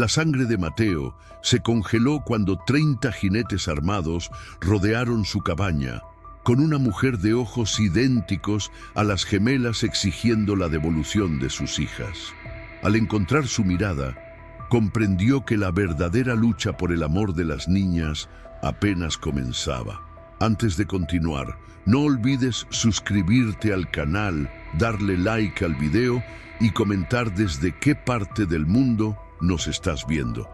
La sangre de Mateo se congeló cuando 30 jinetes armados rodearon su cabaña, con una mujer de ojos idénticos a las gemelas exigiendo la devolución de sus hijas. Al encontrar su mirada, comprendió que la verdadera lucha por el amor de las niñas apenas comenzaba. Antes de continuar, no olvides suscribirte al canal, darle like al video y comentar desde qué parte del mundo nos estás viendo.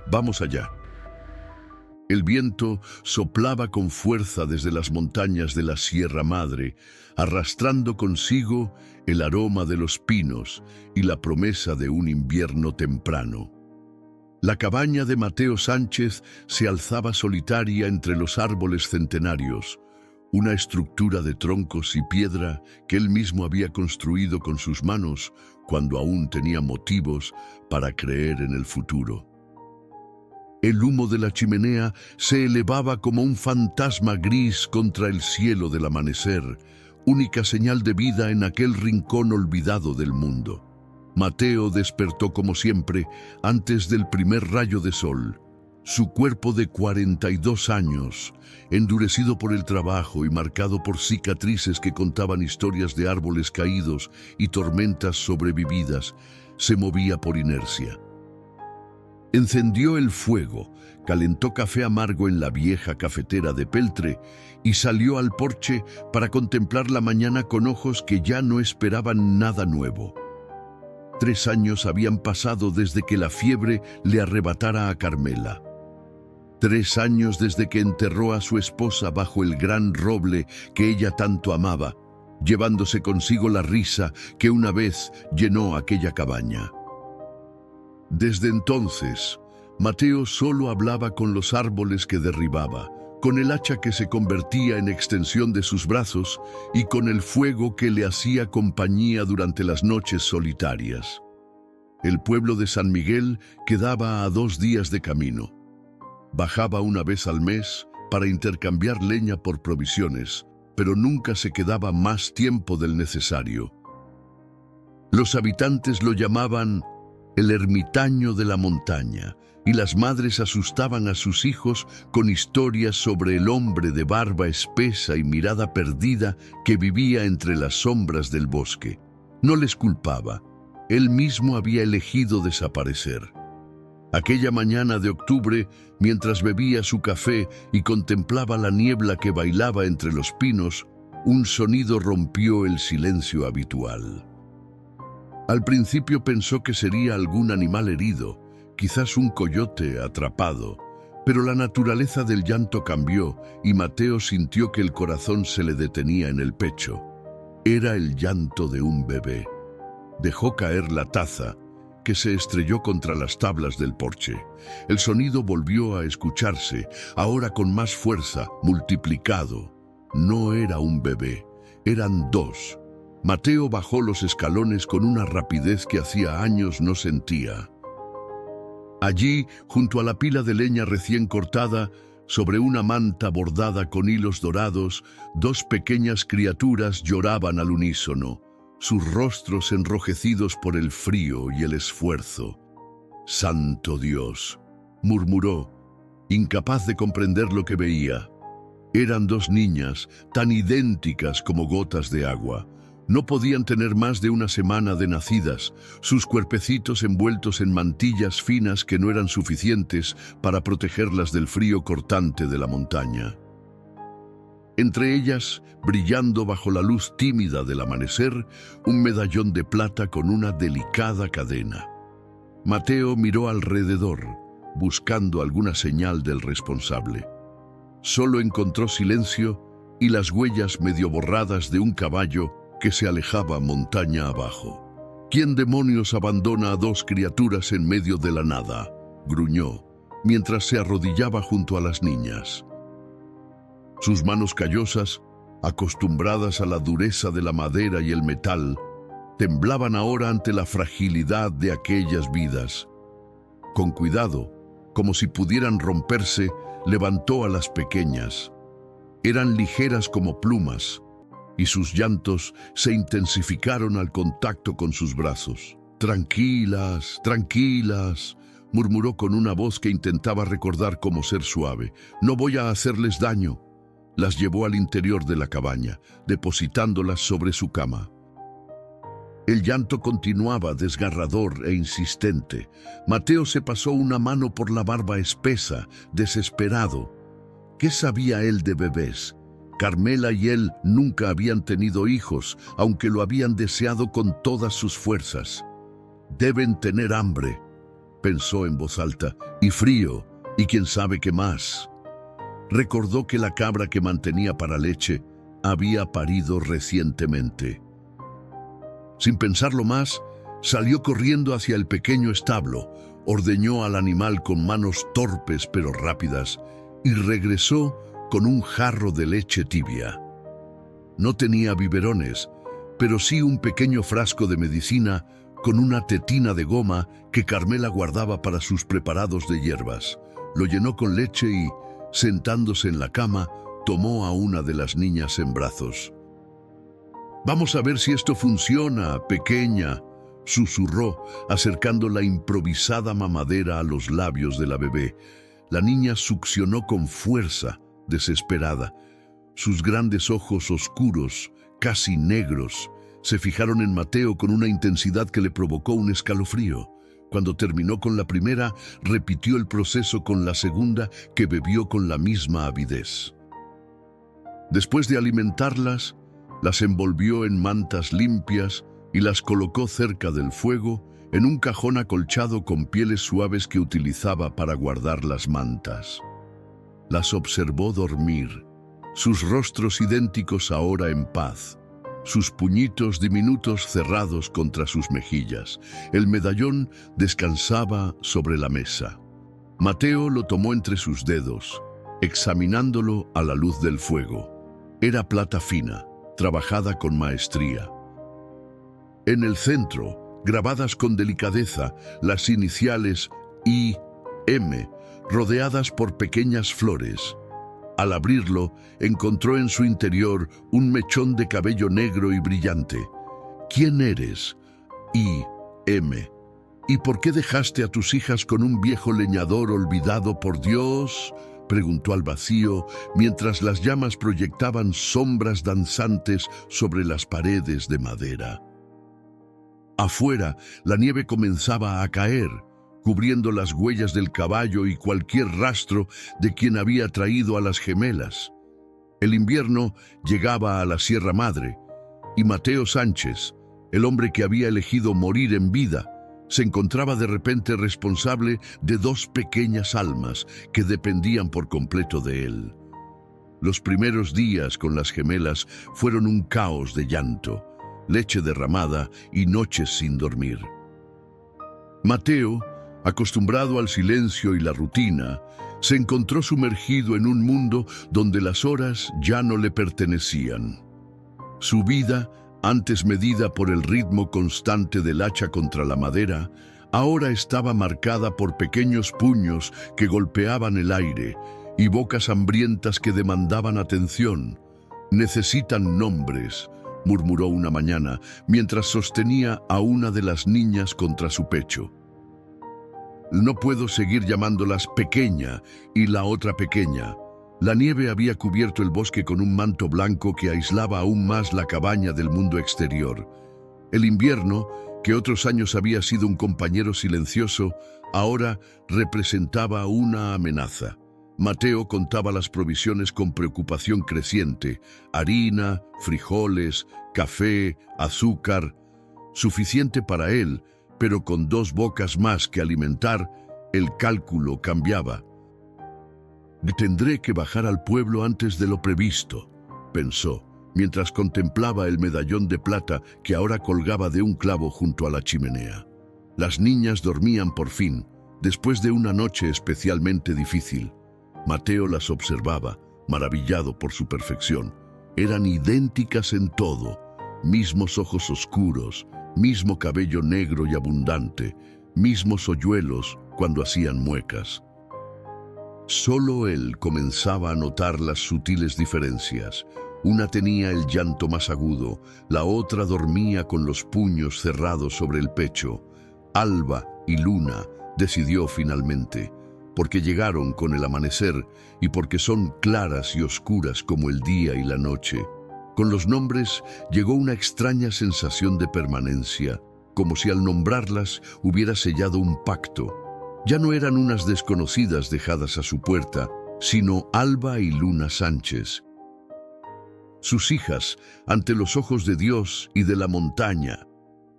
Vamos allá. El viento soplaba con fuerza desde las montañas de la Sierra Madre, arrastrando consigo el aroma de los pinos y la promesa de un invierno temprano. La cabaña de Mateo Sánchez se alzaba solitaria entre los árboles centenarios, una estructura de troncos y piedra que él mismo había construido con sus manos cuando aún tenía motivos para creer en el futuro. El humo de la chimenea se elevaba como un fantasma gris contra el cielo del amanecer, única señal de vida en aquel rincón olvidado del mundo. Mateo despertó como siempre antes del primer rayo de sol. Su cuerpo de 42 años, endurecido por el trabajo y marcado por cicatrices que contaban historias de árboles caídos y tormentas sobrevividas, se movía por inercia. Encendió el fuego, calentó café amargo en la vieja cafetera de peltre y salió al porche para contemplar la mañana con ojos que ya no esperaban nada nuevo. 3 años habían pasado desde que la fiebre le arrebatara a Carmela. 3 años desde que enterró a su esposa bajo el gran roble que ella tanto amaba, llevándose consigo la risa que una vez llenó aquella cabaña. Desde entonces, Mateo solo hablaba con los árboles que derribaba, con el hacha que se convertía en extensión de sus brazos y con el fuego que le hacía compañía durante las noches solitarias. El pueblo de San Miguel quedaba a 2 días de camino. Bajaba una vez al mes para intercambiar leña por provisiones, pero nunca se quedaba más tiempo del necesario. Los habitantes lo llamaban el ermitaño de la montaña, y las madres asustaban a sus hijos con historias sobre el hombre de barba espesa y mirada perdida que vivía entre las sombras del bosque. No les culpaba, él mismo había elegido desaparecer. Aquella mañana de octubre, mientras bebía su café y contemplaba la niebla que bailaba entre los pinos, un sonido rompió el silencio habitual. Al principio pensó que sería algún animal herido, quizás un coyote atrapado, pero la naturaleza del llanto cambió y Mateo sintió que el corazón se le detenía en el pecho. Era el llanto de un bebé. Dejó caer la taza, que se estrelló contra las tablas del porche. El sonido volvió a escucharse, ahora con más fuerza, multiplicado. No era un bebé, eran 2. Mateo bajó los escalones con una rapidez que hacía años no sentía. Allí, junto a la pila de leña recién cortada, sobre una manta bordada con hilos dorados, 2 pequeñas criaturas lloraban al unísono, sus rostros enrojecidos por el frío y el esfuerzo. «Santo Dios», murmuró, incapaz de comprender lo que veía. Eran 2 niñas, tan idénticas como gotas de agua. No podían tener más de 1 semana de nacidas, sus cuerpecitos envueltos en mantillas finas que no eran suficientes para protegerlas del frío cortante de la montaña. Entre ellas, brillando bajo la luz tímida del amanecer, un medallón de plata con una delicada cadena. Mateo miró alrededor, buscando alguna señal del responsable. Solo encontró silencio y las huellas medio borradas de un caballo que se alejaba montaña abajo. «¿Quién demonios abandona a 2 criaturas en medio de la nada?», gruñó, mientras se arrodillaba junto a las niñas. Sus manos callosas, acostumbradas a la dureza de la madera y el metal, temblaban ahora ante la fragilidad de aquellas vidas. Con cuidado, como si pudieran romperse, levantó a las pequeñas. Eran ligeras como plumas, y sus llantos se intensificaron al contacto con sus brazos. «Tranquilas, tranquilas», murmuró con una voz que intentaba recordar cómo ser suave. No voy a hacerles daño. Las llevó al interior de la cabaña, depositándolas sobre su cama. El llanto continuaba, desgarrador e insistente. Mateo se pasó una mano por la barba espesa, desesperado. ¿Qué sabía él de bebés? Carmela y él nunca habían tenido hijos, aunque lo habían deseado con todas sus fuerzas. Deben tener hambre, pensó en voz alta, y frío, y quién sabe qué más. Recordó que la cabra que mantenía para leche había parido recientemente. Sin pensarlo más, salió corriendo hacia el pequeño establo, ordeñó al animal con manos torpes pero rápidas y regresó con un jarro de leche tibia. No tenía biberones, pero sí un pequeño frasco de medicina con una tetina de goma que Carmela guardaba para sus preparados de hierbas. Lo llenó con leche y, sentándose en la cama, tomó a una de las niñas en brazos. «Vamos a ver si esto funciona, pequeña», susurró, acercando la improvisada mamadera a los labios de la bebé. La niña succionó con fuerza, desesperada. Sus grandes ojos oscuros, casi negros, se fijaron en Mateo con una intensidad que le provocó un escalofrío. Cuando terminó con la primera, repitió el proceso con la segunda, que bebió con la misma avidez. Después de alimentarlas, las envolvió en mantas limpias y las colocó cerca del fuego, en un cajón acolchado con pieles suaves que utilizaba para guardar las mantas. Las observó dormir, sus rostros idénticos ahora en paz, sus puñitos diminutos cerrados contra sus mejillas. El medallón descansaba sobre la mesa. Mateo lo tomó entre sus dedos, examinándolo a la luz del fuego. Era plata fina, trabajada con maestría. En el centro, grabadas con delicadeza, las iniciales I.M., rodeadas por pequeñas flores. Al abrirlo, encontró en su interior un mechón de cabello negro y brillante. «¿Quién eres?» I.M. «¿Y por qué dejaste a tus hijas con un viejo leñador olvidado por Dios?», preguntó al vacío, mientras las llamas proyectaban sombras danzantes sobre las paredes de madera. Afuera, la nieve comenzaba a caer, cubriendo las huellas del caballo y cualquier rastro de quien había traído a las gemelas. El invierno llegaba a la Sierra Madre, y Mateo Sánchez, el hombre que había elegido morir en vida, se encontraba de repente responsable de dos pequeñas almas que dependían por completo de él. Los primeros días con las gemelas fueron un caos de llanto, leche derramada y noches sin dormir. Mateo, acostumbrado al silencio y la rutina, se encontró sumergido en un mundo donde las horas ya no le pertenecían. Su vida, antes medida por el ritmo constante del hacha contra la madera, ahora estaba marcada por pequeños puños que golpeaban el aire y bocas hambrientas que demandaban atención. «Necesitan nombres», murmuró una mañana, mientras sostenía a una de las niñas contra su pecho. «No puedo seguir llamándolas pequeña y la otra pequeña». La nieve había cubierto el bosque con un manto blanco que aislaba aún más la cabaña del mundo exterior. El invierno, que otros años había sido un compañero silencioso, ahora representaba una amenaza. Mateo contaba las provisiones con preocupación creciente: harina, frijoles, café, azúcar. Suficiente para él, pero con 2 bocas más que alimentar, el cálculo cambiaba. «Tendré que bajar al pueblo antes de lo previsto», pensó, mientras contemplaba el medallón de plata que ahora colgaba de un clavo junto a la chimenea. Las niñas dormían por fin, después de una noche especialmente difícil. Mateo las observaba, maravillado por su perfección. Eran idénticas en todo: mismos ojos oscuros, mismo cabello negro y abundante, mismos hoyuelos cuando hacían muecas. Solo él comenzaba a notar las sutiles diferencias. Una tenía el llanto más agudo, la otra dormía con los puños cerrados sobre el pecho. Alba y Luna, decidió finalmente, porque llegaron con el amanecer y porque son claras y oscuras como el día y la noche. Con los nombres llegó una extraña sensación de permanencia, como si al nombrarlas hubiera sellado un pacto. Ya no eran unas desconocidas dejadas a su puerta, sino Alba y Luna Sánchez, sus hijas ante los ojos de Dios y de la montaña.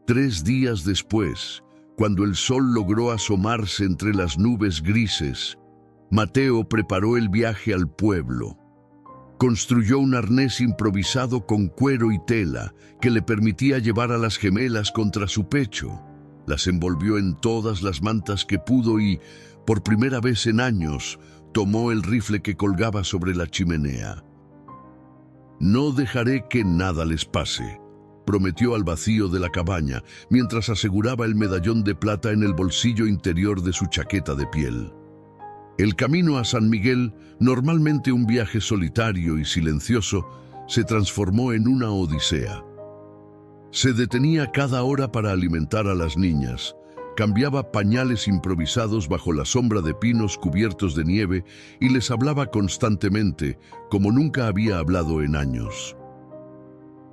3 días después, cuando el sol logró asomarse entre las nubes grises, Mateo preparó el viaje al pueblo. Construyó un arnés improvisado con cuero y tela que le permitía llevar a las gemelas contra su pecho. Las envolvió en todas las mantas que pudo y, por primera vez en años, tomó el rifle que colgaba sobre la chimenea. «No dejaré que nada les pase», prometió al vacío de la cabaña, mientras aseguraba el medallón de plata en el bolsillo interior de su chaqueta de piel. El camino a San Miguel, normalmente un viaje solitario y silencioso, se transformó en una odisea. Se detenía cada hora para alimentar a las niñas, cambiaba pañales improvisados bajo la sombra de pinos cubiertos de nieve y les hablaba constantemente, como nunca había hablado en años.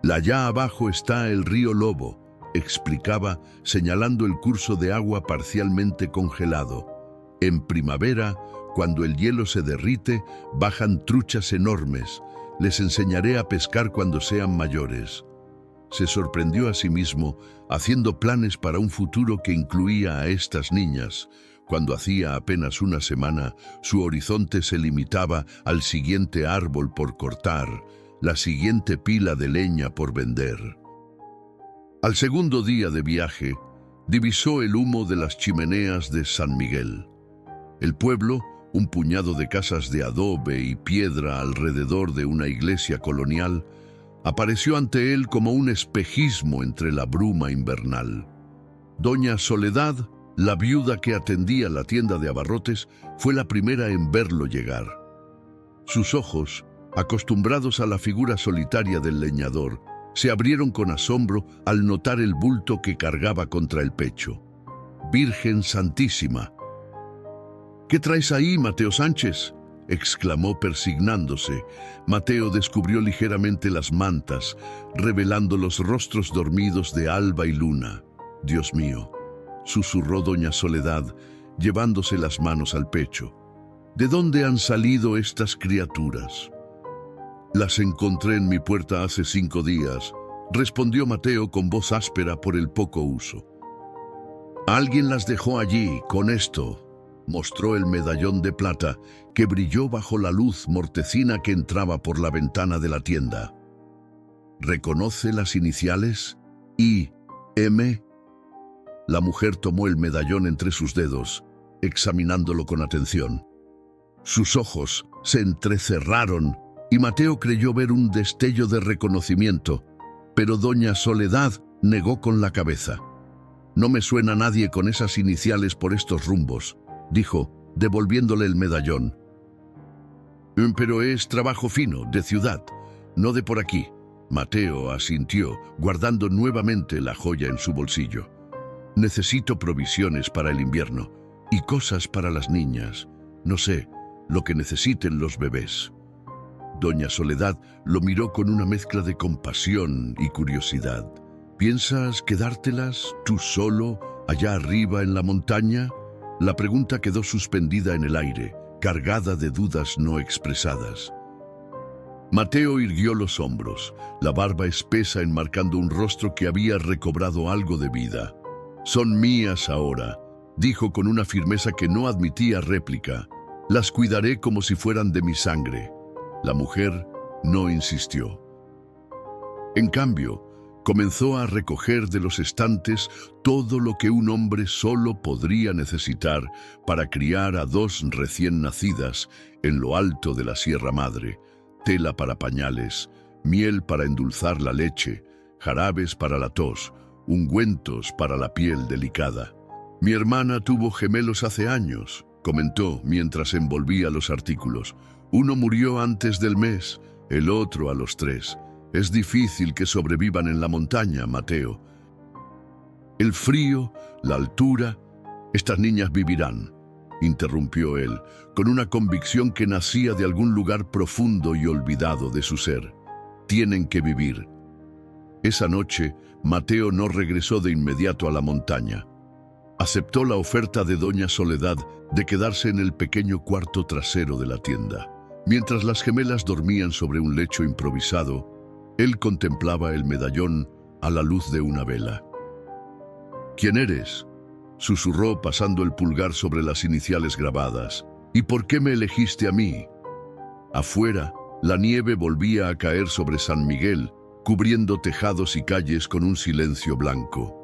«Allá abajo está el río Lobo», explicaba, señalando el curso de agua parcialmente congelado. «En primavera, cuando el hielo se derrite, bajan truchas enormes. Les enseñaré a pescar cuando sean mayores». Se sorprendió a sí mismo, haciendo planes para un futuro que incluía a estas niñas. Cuando hacía apenas una semana, su horizonte se limitaba al siguiente árbol por cortar, la siguiente pila de leña por vender. Al segundo día de viaje, divisó el humo de las chimeneas de San Miguel. El pueblo, un puñado de casas de adobe y piedra alrededor de una iglesia colonial, apareció ante él como un espejismo entre la bruma invernal. Doña Soledad, la viuda que atendía la tienda de abarrotes, fue la primera en verlo llegar. Sus ojos, acostumbrados a la figura solitaria del leñador, se abrieron con asombro al notar el bulto que cargaba contra el pecho. «Virgen Santísima». «¿Qué traes ahí, Mateo Sánchez?», exclamó persignándose. Mateo descubrió ligeramente las mantas, revelando los rostros dormidos de Alba y Luna. «Dios mío», susurró doña Soledad, llevándose las manos al pecho. «¿De dónde han salido estas criaturas?». «Las encontré en mi puerta hace 5 días», respondió Mateo con voz áspera por el poco uso. «Alguien las dejó allí, con esto», mostró el medallón de plata que brilló bajo la luz mortecina que entraba por la ventana de la tienda. «¿Reconoce las iniciales? I.M.?» La mujer tomó el medallón entre sus dedos, examinándolo con atención. Sus ojos se entrecerraron y Mateo creyó ver un destello de reconocimiento, pero doña Soledad negó con la cabeza. «No me suena nadie con esas iniciales por estos rumbos», dijo, devolviéndole el medallón. «Pero es trabajo fino, de ciudad, no de por aquí». Mateo asintió, guardando nuevamente la joya en su bolsillo. «Necesito provisiones para el invierno y cosas para las niñas. No sé, lo que necesiten los bebés». Doña Soledad lo miró con una mezcla de compasión y curiosidad. «¿Piensas quedártelas, tú solo, allá arriba en la montaña?». La pregunta quedó suspendida en el aire, cargada de dudas no expresadas. Mateo irguió los hombros, la barba espesa enmarcando un rostro que había recobrado algo de vida. «Son mías ahora», dijo con una firmeza que no admitía réplica. «Las cuidaré como si fueran de mi sangre». La mujer no insistió. En cambio, comenzó a recoger de los estantes todo lo que un hombre solo podría necesitar para criar a 2 recién nacidas en lo alto de la Sierra Madre: tela para pañales, miel para endulzar la leche, jarabes para la tos, ungüentos para la piel delicada. «Mi hermana tuvo gemelos hace años», comentó mientras envolvía los artículos. «Uno murió antes del mes, el otro a los 3. Es difícil que sobrevivan en la montaña, Mateo. El frío, la altura, Estas niñas vivirán, interrumpió él, con una convicción que nacía de algún lugar profundo y olvidado de su ser. Tienen que vivir. Esa noche, Mateo no regresó de inmediato a la montaña. Aceptó la oferta de doña Soledad de quedarse en el pequeño cuarto trasero de la tienda. Mientras las gemelas dormían sobre un lecho improvisado, él contemplaba el medallón a la luz de una vela. ¿Quién eres?, susurró pasando el pulgar sobre las iniciales grabadas. ¿Y por qué me elegiste a mí? Afuera, la nieve volvía a caer sobre San Miguel, cubriendo tejados y calles con un silencio blanco.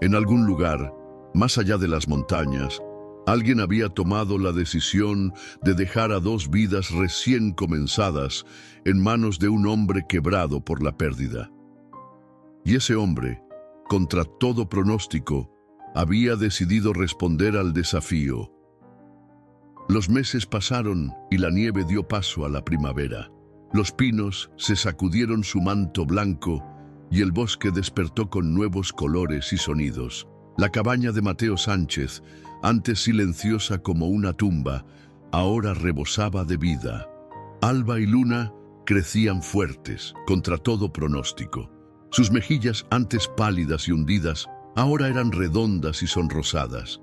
En algún lugar, más allá de las montañas, alguien había tomado la decisión de dejar a dos vidas recién comenzadas en manos de un hombre quebrado por la pérdida. Y ese hombre, contra todo pronóstico, había decidido responder al desafío. Los meses pasaron y la nieve dio paso a la primavera. Los pinos se sacudieron su manto blanco y el bosque despertó con nuevos colores y sonidos. La cabaña de Mateo Sánchez, antes silenciosa como una tumba, ahora rebosaba de vida. Alba y Luna crecían fuertes, contra todo pronóstico. Sus mejillas, antes pálidas y hundidas, ahora eran redondas y sonrosadas.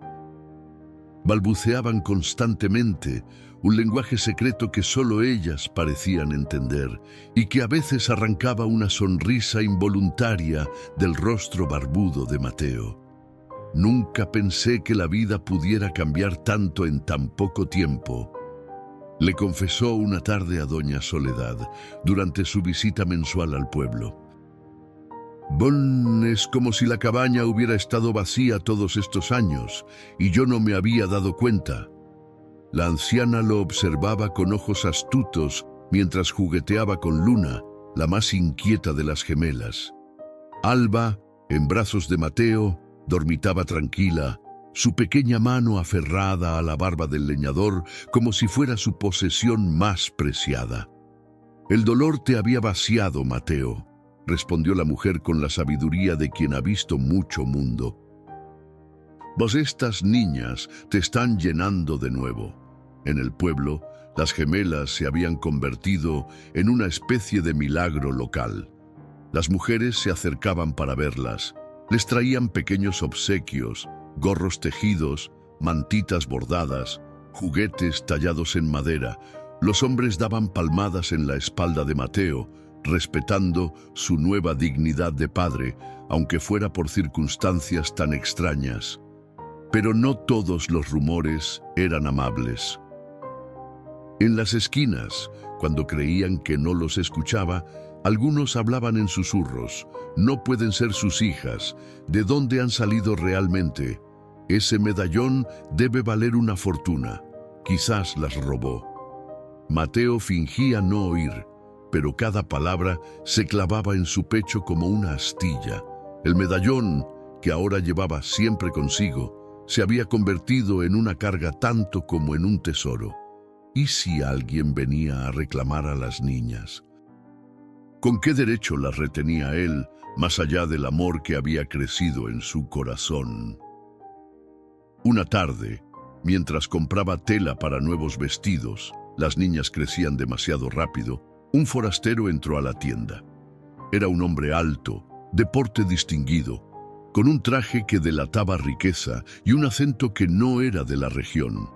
Balbuceaban constantemente un lenguaje secreto que solo ellas parecían entender y que a veces arrancaba una sonrisa involuntaria del rostro barbudo de Mateo. Nunca pensé que la vida pudiera cambiar tanto en tan poco tiempo, le confesó una tarde a doña Soledad durante su visita mensual al pueblo. Es como si la cabaña hubiera estado vacía todos estos años y yo no me había dado cuenta. La anciana lo observaba con ojos astutos mientras jugueteaba con Luna, la más inquieta de las gemelas. Alba, en brazos de Mateo, dormitaba tranquila, su pequeña mano aferrada a la barba del leñador como si fuera su posesión más preciada. El dolor te había vaciado, Mateo, respondió la mujer con la sabiduría de quien ha visto mucho mundo. Estas niñas te están llenando de nuevo. En el pueblo, las gemelas se habían convertido en una especie de milagro local. Las mujeres se acercaban para verlas. Les traían pequeños obsequios, gorros tejidos, mantitas bordadas, juguetes tallados en madera. Los hombres daban palmadas en la espalda de Mateo, respetando su nueva dignidad de padre, aunque fuera por circunstancias tan extrañas. Pero no todos los rumores eran amables. En las esquinas, cuando creían que no los escuchaba, algunos hablaban en susurros. No pueden ser sus hijas. ¿De dónde han salido realmente? Ese medallón debe valer una fortuna. Quizás las robó. Mateo fingía no oír, pero cada palabra se clavaba en su pecho como una astilla. El medallón, que ahora llevaba siempre consigo, se había convertido en una carga tanto como en un tesoro. ¿Y si alguien venía a reclamar a las niñas? ¿Con qué derecho las retenía él, más allá del amor que había crecido en su corazón? Una tarde, mientras compraba tela para nuevos vestidos, las niñas crecían demasiado rápido, un forastero entró a la tienda. Era un hombre alto, de porte distinguido, con un traje que delataba riqueza y un acento que no era de la región.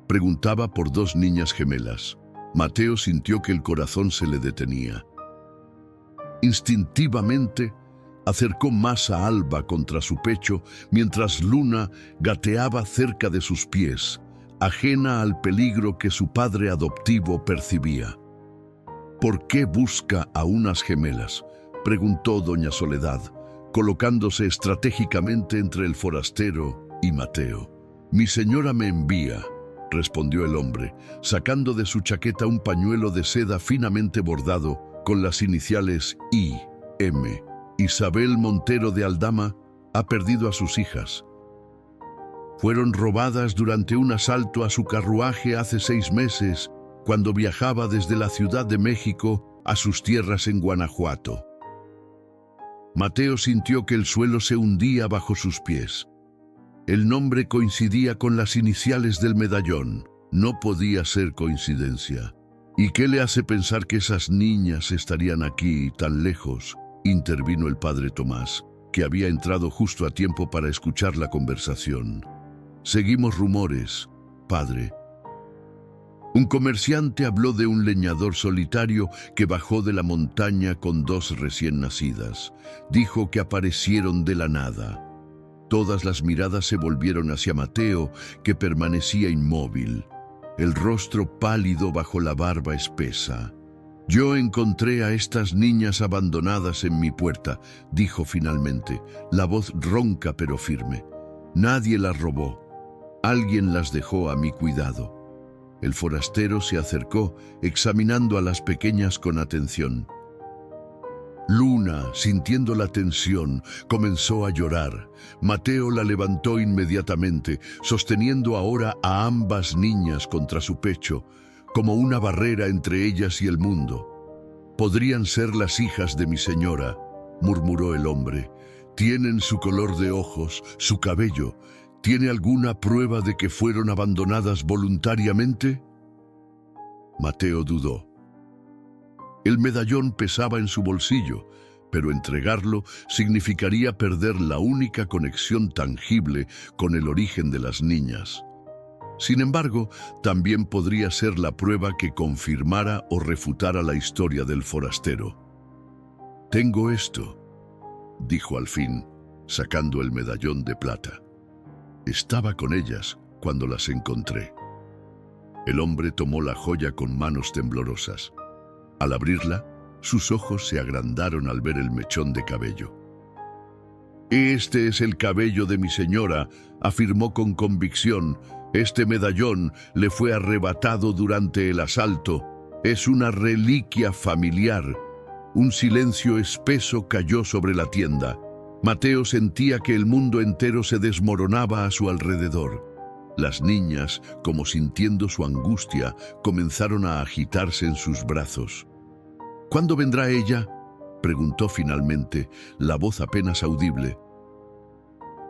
Preguntaba por dos niñas gemelas. Mateo sintió que el corazón se le detenía. Instintivamente, acercó más a Alba contra su pecho mientras Luna gateaba cerca de sus pies, ajena al peligro que su padre adoptivo percibía. ¿Por qué busca a unas gemelas?, preguntó doña Soledad, colocándose estratégicamente entre el forastero y Mateo. Mi señora me envía, respondió el hombre, sacando de su chaqueta un pañuelo de seda finamente bordado con las iniciales I.M. Isabel Montero de Aldama ha perdido a sus hijas. Fueron robadas durante un asalto a su carruaje hace 6 meses, cuando viajaba desde la Ciudad de México a sus tierras en Guanajuato. Mateo sintió que el suelo se hundía bajo sus pies. El nombre coincidía con las iniciales del medallón. No podía ser coincidencia. ¿Y qué le hace pensar que esas niñas estarían aquí, tan lejos? Intervino el padre Tomás, que había entrado justo a tiempo para escuchar la conversación. Seguimos rumores, padre. Un comerciante habló de un leñador solitario que bajó de la montaña con 2 recién nacidas. Dijo que aparecieron de la nada. Todas las miradas se volvieron hacia Mateo, que permanecía inmóvil, el rostro pálido bajo la barba espesa. Yo encontré a estas niñas abandonadas en mi puerta, dijo finalmente, la voz ronca pero firme. Nadie las robó. Alguien las dejó a mi cuidado. El forastero se acercó, examinando a las pequeñas con atención. Luna, sintiendo la tensión, comenzó a llorar. Mateo la levantó inmediatamente, sosteniendo ahora a ambas niñas contra su pecho, como una barrera entre ellas y el mundo. «Podrían ser las hijas de mi señora», murmuró el hombre. «Tienen su color de ojos, su cabello. ¿Tiene alguna prueba de que fueron abandonadas voluntariamente?» Mateo dudó. El medallón pesaba en su bolsillo, pero entregarlo significaría perder la única conexión tangible con el origen de las niñas. Sin embargo, también podría ser la prueba que confirmara o refutara la historia del forastero. «Tengo esto», dijo al fin, sacando el medallón de plata. «Estaba con ellas cuando las encontré». El hombre tomó la joya con manos temblorosas. Al abrirla, sus ojos se agrandaron al ver el mechón de cabello. «Este es el cabello de mi señora», afirmó con convicción. «Este medallón le fue arrebatado durante el asalto. Es una reliquia familiar». Un silencio espeso cayó sobre la tienda. Mateo sentía que el mundo entero se desmoronaba a su alrededor. Las niñas, como sintiendo su angustia, comenzaron a agitarse en sus brazos. «¿Cuándo vendrá ella?», preguntó finalmente, la voz apenas audible.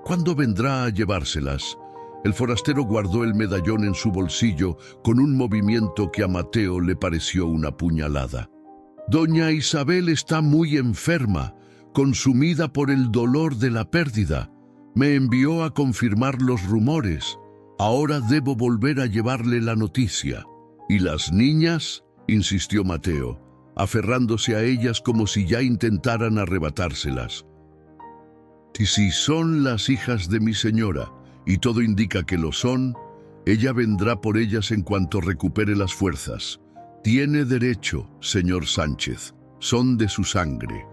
«¿Cuándo vendrá a llevárselas?». El forastero guardó el medallón en su bolsillo con un movimiento que a Mateo le pareció una puñalada. «Doña Isabel está muy enferma, consumida por el dolor de la pérdida. Me envió a confirmar los rumores. Ahora debo volver a llevarle la noticia». «¿Y las niñas?», insistió Mateo, aferrándose a ellas como si ya intentaran arrebatárselas. «Y si son las hijas de mi señora, y todo indica que lo son, ella vendrá por ellas en cuanto recupere las fuerzas. Tiene derecho, señor Sánchez, son de su sangre».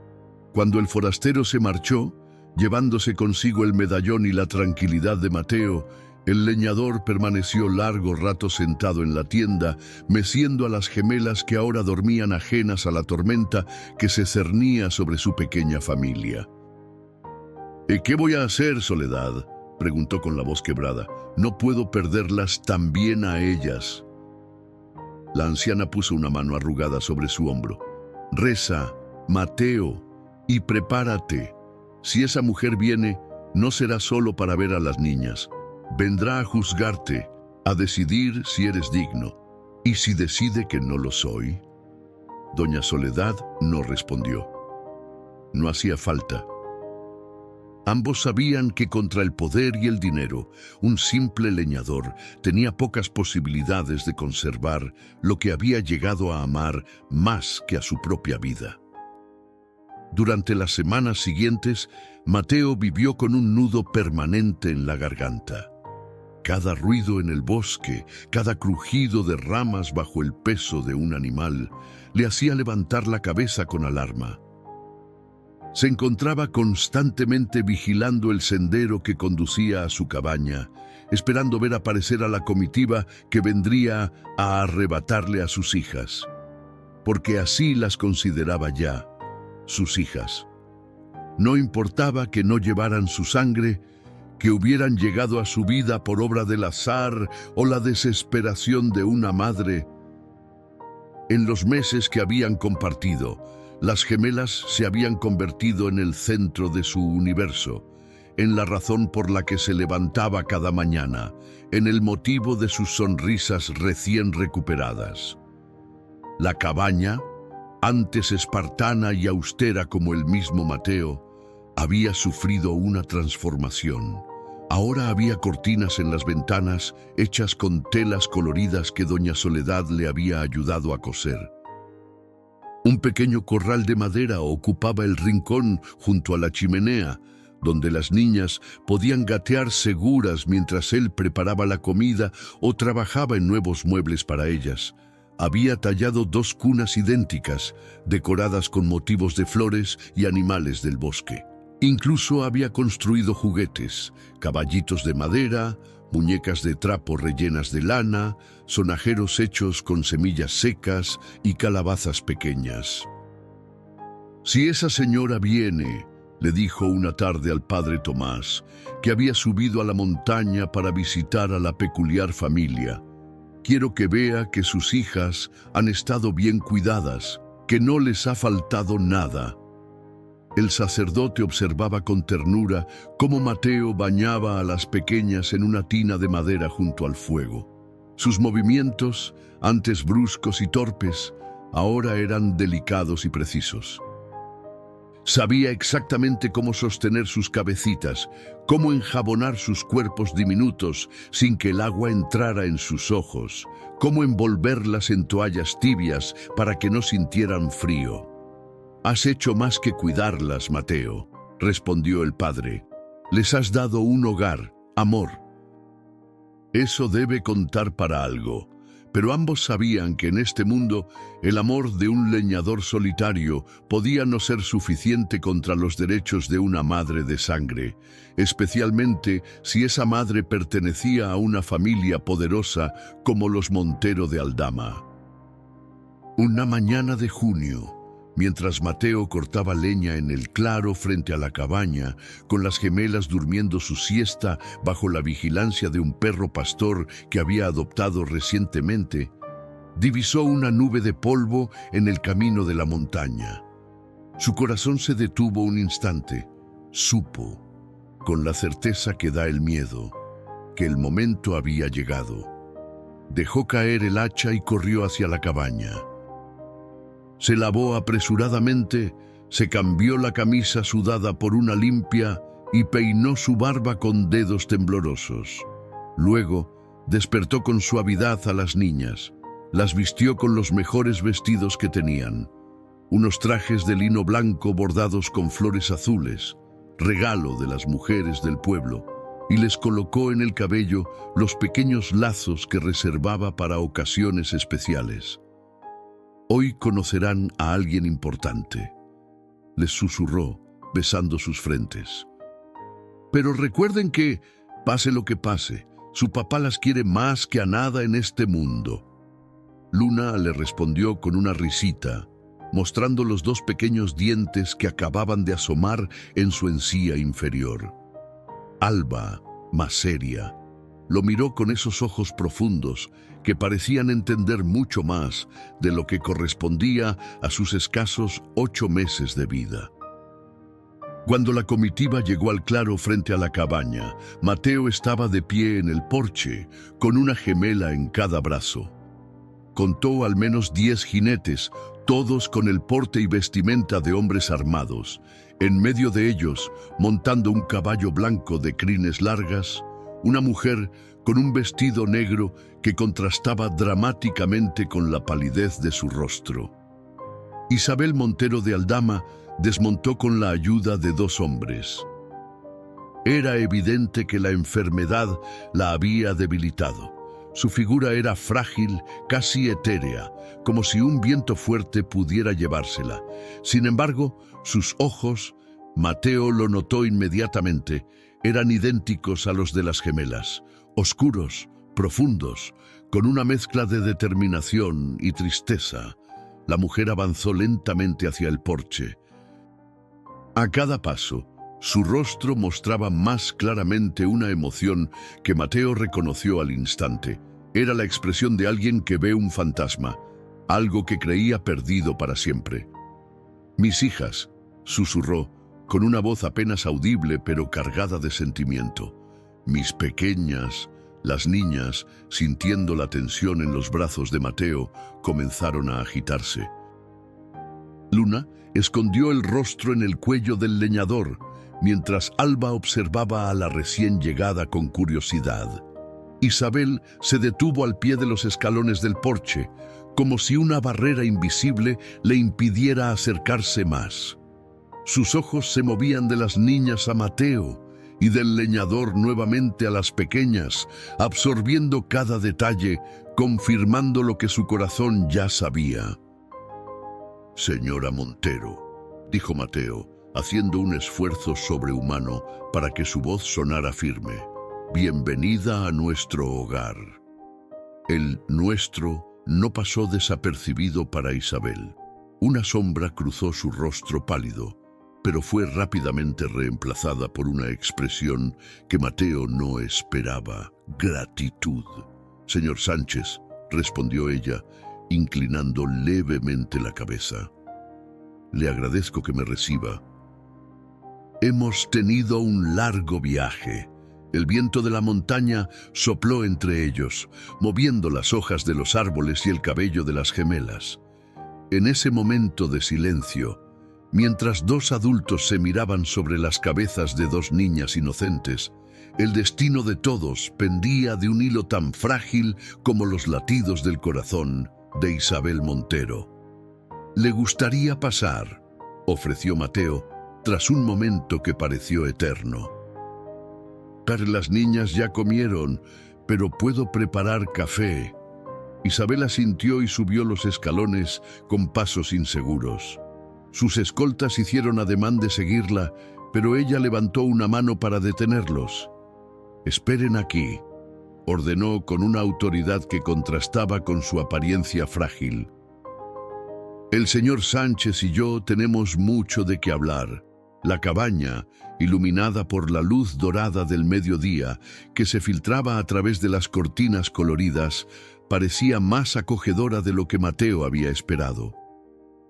Cuando el forastero se marchó, llevándose consigo el medallón y la tranquilidad de Mateo, el leñador permaneció largo rato sentado en la tienda, meciendo a las gemelas que ahora dormían ajenas a la tormenta que se cernía sobre su pequeña familia. «¿Qué voy a hacer, Soledad?», preguntó con la voz quebrada. «No puedo perderlas también a ellas». La anciana puso una mano arrugada sobre su hombro. «Reza, Mateo, y prepárate. Si esa mujer viene, no será solo para ver a las niñas. Vendrá a juzgarte, a decidir si eres digno. ¿Y si decide que no lo soy?». Doña Soledad no respondió. No hacía falta. Ambos sabían que contra el poder y el dinero, un simple leñador tenía pocas posibilidades de conservar lo que había llegado a amar más que a su propia vida. Durante las semanas siguientes, Mateo vivió con un nudo permanente en la garganta. Cada ruido en el bosque, cada crujido de ramas bajo el peso de un animal, le hacía levantar la cabeza con alarma. Se encontraba constantemente vigilando el sendero que conducía a su cabaña, esperando ver aparecer a la comitiva que vendría a arrebatarle a sus hijas, porque así las consideraba ya, sus hijas. No importaba que no llevaran su sangre, que hubieran llegado a su vida por obra del azar o la desesperación de una madre. En los meses que habían compartido, las gemelas se habían convertido en el centro de su universo. en la razón por la que se levantaba cada mañana, en el motivo de sus sonrisas recién recuperadas. La cabaña, antes espartana y austera como el mismo Mateo, había sufrido una transformación. Ahora había cortinas en las ventanas hechas con telas coloridas que doña Soledad le había ayudado a coser. Un pequeño corral de madera ocupaba el rincón junto a la chimenea, donde las niñas podían gatear seguras mientras él preparaba la comida o trabajaba en nuevos muebles para ellas. Había tallado 2 cunas idénticas, decoradas con motivos de flores y animales del bosque. Incluso había construido juguetes, caballitos de madera, muñecas de trapo rellenas de lana, sonajeros hechos con semillas secas y calabazas pequeñas. «Si esa señora viene», le dijo una tarde al padre Tomás, que había subido a la montaña para visitar a la peculiar familia, «quiero que vea que sus hijas han estado bien cuidadas, que no les ha faltado nada». El sacerdote observaba con ternura cómo Mateo bañaba a las pequeñas en una tina de madera junto al fuego. Sus movimientos, antes bruscos y torpes, ahora eran delicados y precisos. Sabía exactamente cómo sostener sus cabecitas, cómo enjabonar sus cuerpos diminutos sin que el agua entrara en sus ojos, cómo envolverlas en toallas tibias para que no sintieran frío. «Has hecho más que cuidarlas, Mateo», respondió el padre. «Les has dado un hogar, amor». Eso debe contar para algo, pero ambos sabían que en este mundo el amor de un leñador solitario podía no ser suficiente contra los derechos de una madre de sangre, especialmente si esa madre pertenecía a una familia poderosa como los Montero de Aldama. Una mañana de junio, mientras Mateo cortaba leña en el claro frente a la cabaña, con las gemelas durmiendo su siesta bajo la vigilancia de un perro pastor que había adoptado recientemente, divisó una nube de polvo en el camino de la montaña. Su corazón se detuvo un instante. Supo, con la certeza que da el miedo, que el momento había llegado. Dejó caer el hacha y corrió hacia la cabaña. Se lavó apresuradamente, se cambió la camisa sudada por una limpia y peinó su barba con dedos temblorosos. Luego, despertó con suavidad a las niñas. Las vistió con los mejores vestidos que tenían. Unos trajes de lino blanco bordados con flores azules, regalo de las mujeres del pueblo, y les colocó en el cabello los pequeños lazos que reservaba para ocasiones especiales. «Hoy conocerán a alguien importante», les susurró, besando sus frentes. «Pero recuerden que, pase lo que pase, su papá las quiere más que a nada en este mundo». Luna le respondió con una risita, mostrando los 2 pequeños dientes que acababan de asomar en su encía inferior. Alba, más seria, lo miró con esos ojos profundos que parecían entender mucho más de lo que correspondía a sus escasos 8 meses de vida. Cuando la comitiva llegó al claro frente a la cabaña, Mateo estaba de pie en el porche, con una gemela en cada brazo. Contó al menos 10 jinetes, todos con el porte y vestimenta de hombres armados. En medio de ellos, montando un caballo blanco de crines largas, una mujer con un vestido negro que contrastaba dramáticamente con la palidez de su rostro. Isabel Montero de Aldama desmontó con la ayuda de 2 hombres. Era evidente que la enfermedad la había debilitado. Su figura era frágil, casi etérea, como si un viento fuerte pudiera llevársela. Sin embargo, sus ojos, Mateo lo notó inmediatamente, eran idénticos a los de las gemelas, oscuros, profundos, con una mezcla de determinación y tristeza. La mujer avanzó lentamente hacia el porche. A cada paso, su rostro mostraba más claramente una emoción que Mateo reconoció al instante. Era la expresión de alguien que ve un fantasma, algo que creía perdido para siempre. «Mis hijas», susurró, con una voz apenas audible pero cargada de sentimiento. Mis pequeñas, las niñas, sintiendo la tensión en los brazos de Mateo, comenzaron a agitarse. Luna escondió el rostro en el cuello del leñador, mientras Alba observaba a la recién llegada con curiosidad. Isabel se detuvo al pie de los escalones del porche, como si una barrera invisible le impidiera acercarse más. Sus ojos se movían de las niñas a Mateo y del leñador nuevamente a las pequeñas, absorbiendo cada detalle, confirmando lo que su corazón ya sabía. «Señora Montero», dijo Mateo, haciendo un esfuerzo sobrehumano para que su voz sonara firme. «Bienvenida a nuestro hogar». El nuestro no pasó desapercibido para Isabel. Una sombra cruzó su rostro pálido, pero fue rápidamente reemplazada por una expresión que Mateo no esperaba: gratitud. «Señor Sánchez», respondió ella, inclinando levemente la cabeza. «Le agradezco que me reciba. Hemos tenido un largo viaje». El viento de la montaña sopló entre ellos, moviendo las hojas de los árboles y el cabello de las gemelas. En ese momento de silencio, mientras dos adultos se miraban sobre las cabezas de dos niñas inocentes, el destino de todos pendía de un hilo tan frágil como los latidos del corazón de Isabel Montero. «Le gustaría pasar», ofreció Mateo, tras un momento que pareció eterno. «Las niñas ya comieron, pero puedo preparar café». Isabel asintió y subió los escalones con pasos inseguros. Sus escoltas hicieron ademán de seguirla, pero ella levantó una mano para detenerlos. «Esperen aquí», ordenó con una autoridad que contrastaba con su apariencia frágil. «El señor Sánchez y yo tenemos mucho de qué hablar». La cabaña, iluminada por la luz dorada del mediodía que se filtraba a través de las cortinas coloridas, parecía más acogedora de lo que Mateo había esperado.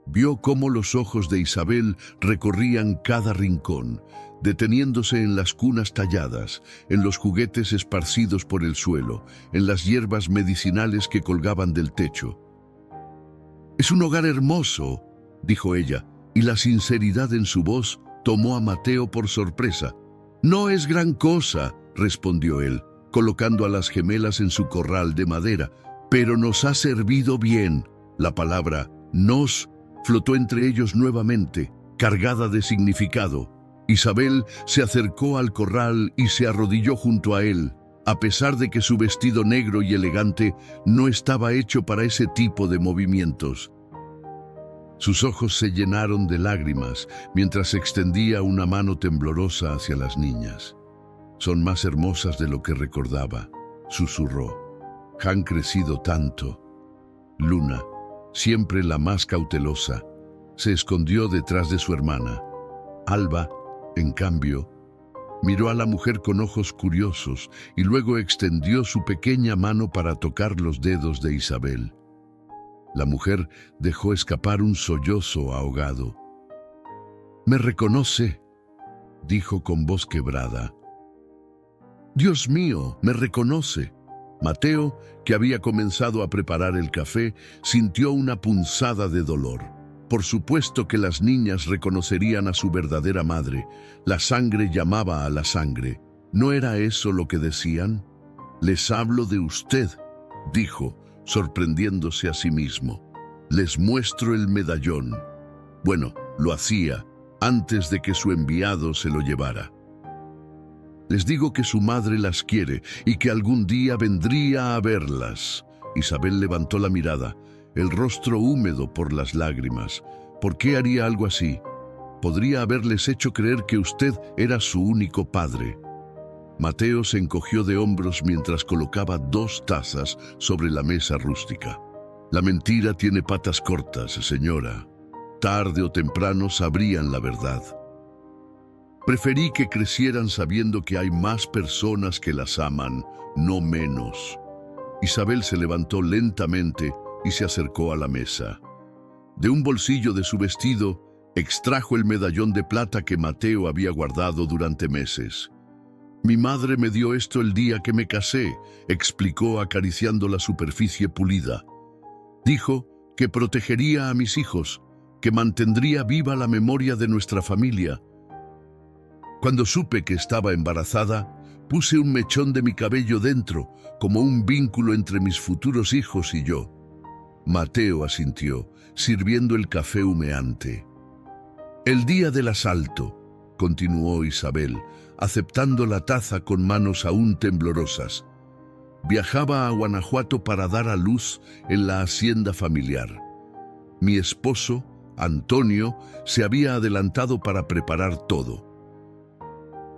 Vio cómo los ojos de Isabel recorrían cada rincón, deteniéndose en las cunas talladas, en los juguetes esparcidos por el suelo, en las hierbas medicinales que colgaban del techo. «Es un hogar hermoso», dijo ella, y la sinceridad en su voz tomó a Mateo por sorpresa. «No es gran cosa», respondió él, colocando a las gemelas en su corral de madera, «pero nos ha servido bien». La palabra «nos» flotó entre ellos nuevamente, cargada de significado. Isabel se acercó al corral y se arrodilló junto a él, a pesar de que su vestido negro y elegante no estaba hecho para ese tipo de movimientos. Sus ojos se llenaron de lágrimas mientras extendía una mano temblorosa hacia las niñas. «Son más hermosas de lo que recordaba», susurró. «Han crecido tanto». Luna, siempre la más cautelosa, se escondió detrás de su hermana. Alba, en cambio, miró a la mujer con ojos curiosos y luego extendió su pequeña mano para tocar los dedos de Isabel. La mujer dejó escapar un sollozo ahogado. «¿Me reconoce?», dijo con voz quebrada. «Dios mío, me reconoce». Mateo, que había comenzado a preparar el café, sintió una punzada de dolor. Por supuesto que las niñas reconocerían a su verdadera madre. La sangre llamaba a la sangre. ¿No era eso lo que decían? «Les hablo de usted», dijo, sorprendiéndose a sí mismo. «Les muestro el medallón». Bueno, lo hacía antes de que su enviado se lo llevara. «Les digo que su madre las quiere y que algún día vendría a verlas». Isabel levantó la mirada, el rostro húmedo por las lágrimas. ¿Por qué haría algo así? Podría haberles hecho creer que usted era su único padre. Mateo se encogió de hombros mientras colocaba 2 tazas sobre la mesa rústica. «La mentira tiene patas cortas, señora. Tarde o temprano sabrían la verdad. Preferí que crecieran sabiendo que hay más personas que las aman, no menos». Isabel se levantó lentamente y se acercó a la mesa. De un bolsillo de su vestido Extrajo el medallón de plata que Mateo había guardado durante meses. «Mi madre me dio esto el día que me casé», explicó acariciando la superficie pulida. «Dijo que protegería a mis hijos, que mantendría viva la memoria de nuestra familia. Cuando supe que estaba embarazada, puse un mechón de mi cabello dentro, como un vínculo entre mis futuros hijos y yo». Mateo asintió, sirviendo el café humeante. «El día del asalto», continuó Isabel, aceptando la taza con manos aún temblorosas. «Viajaba a Guanajuato para dar a luz en la hacienda familiar. Mi esposo, Antonio, se había adelantado para preparar todo.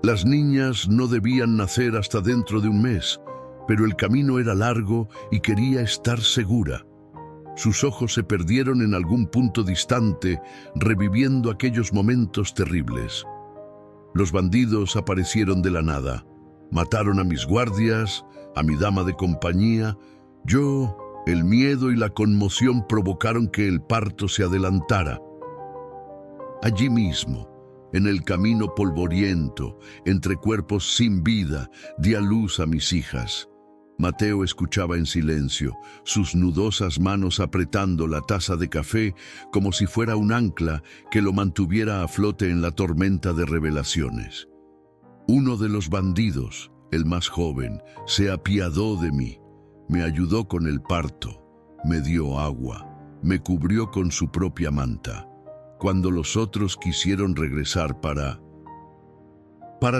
Las niñas no debían nacer hasta dentro de un mes, pero el camino era largo y quería estar segura». Sus ojos se perdieron en algún punto distante, reviviendo aquellos momentos terribles. Los bandidos aparecieron de la nada. Mataron a mis guardias, a mi dama de compañía. El miedo y la conmoción provocaron que el parto se adelantara. Allí mismo, en el camino polvoriento, entre cuerpos sin vida, di a luz a mis hijas. Mateo escuchaba en silencio, sus nudosas manos apretando la taza de café como si fuera un ancla que lo mantuviera a flote en la tormenta de revelaciones. Uno de los bandidos, el más joven, se apiadó de mí, me ayudó con el parto, me dio agua, me cubrió con su propia manta. Cuando los otros quisieron regresar para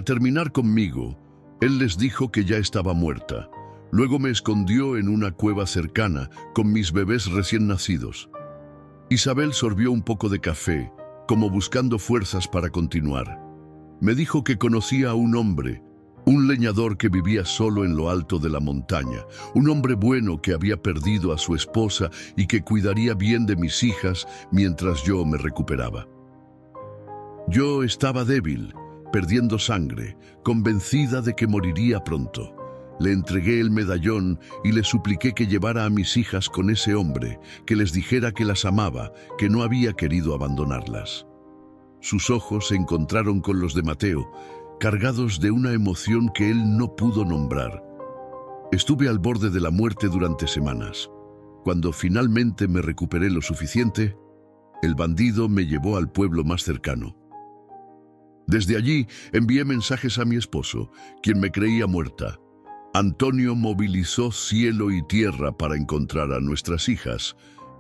terminar conmigo, él les dijo que ya estaba muerta. Luego me escondió en una cueva cercana con mis bebés recién nacidos. Isabel sorbió un poco de café, como buscando fuerzas para continuar. Me dijo que conocía a un hombre, un leñador que vivía solo en lo alto de la montaña, un hombre bueno que había perdido a su esposa y que cuidaría bien de mis hijas mientras yo me recuperaba. Yo estaba débil, perdiendo sangre, convencida de que moriría pronto. Le entregué el medallón y le supliqué que llevara a mis hijas con ese hombre, que les dijera que las amaba, que no había querido abandonarlas. Sus ojos se encontraron con los de Mateo, cargados de una emoción que él no pudo nombrar. Estuve al borde de la muerte durante semanas. Cuando finalmente me recuperé lo suficiente, el bandido me llevó al pueblo más cercano. Desde allí envié mensajes a mi esposo, quien me creía muerta. Antonio movilizó cielo y tierra para encontrar a nuestras hijas,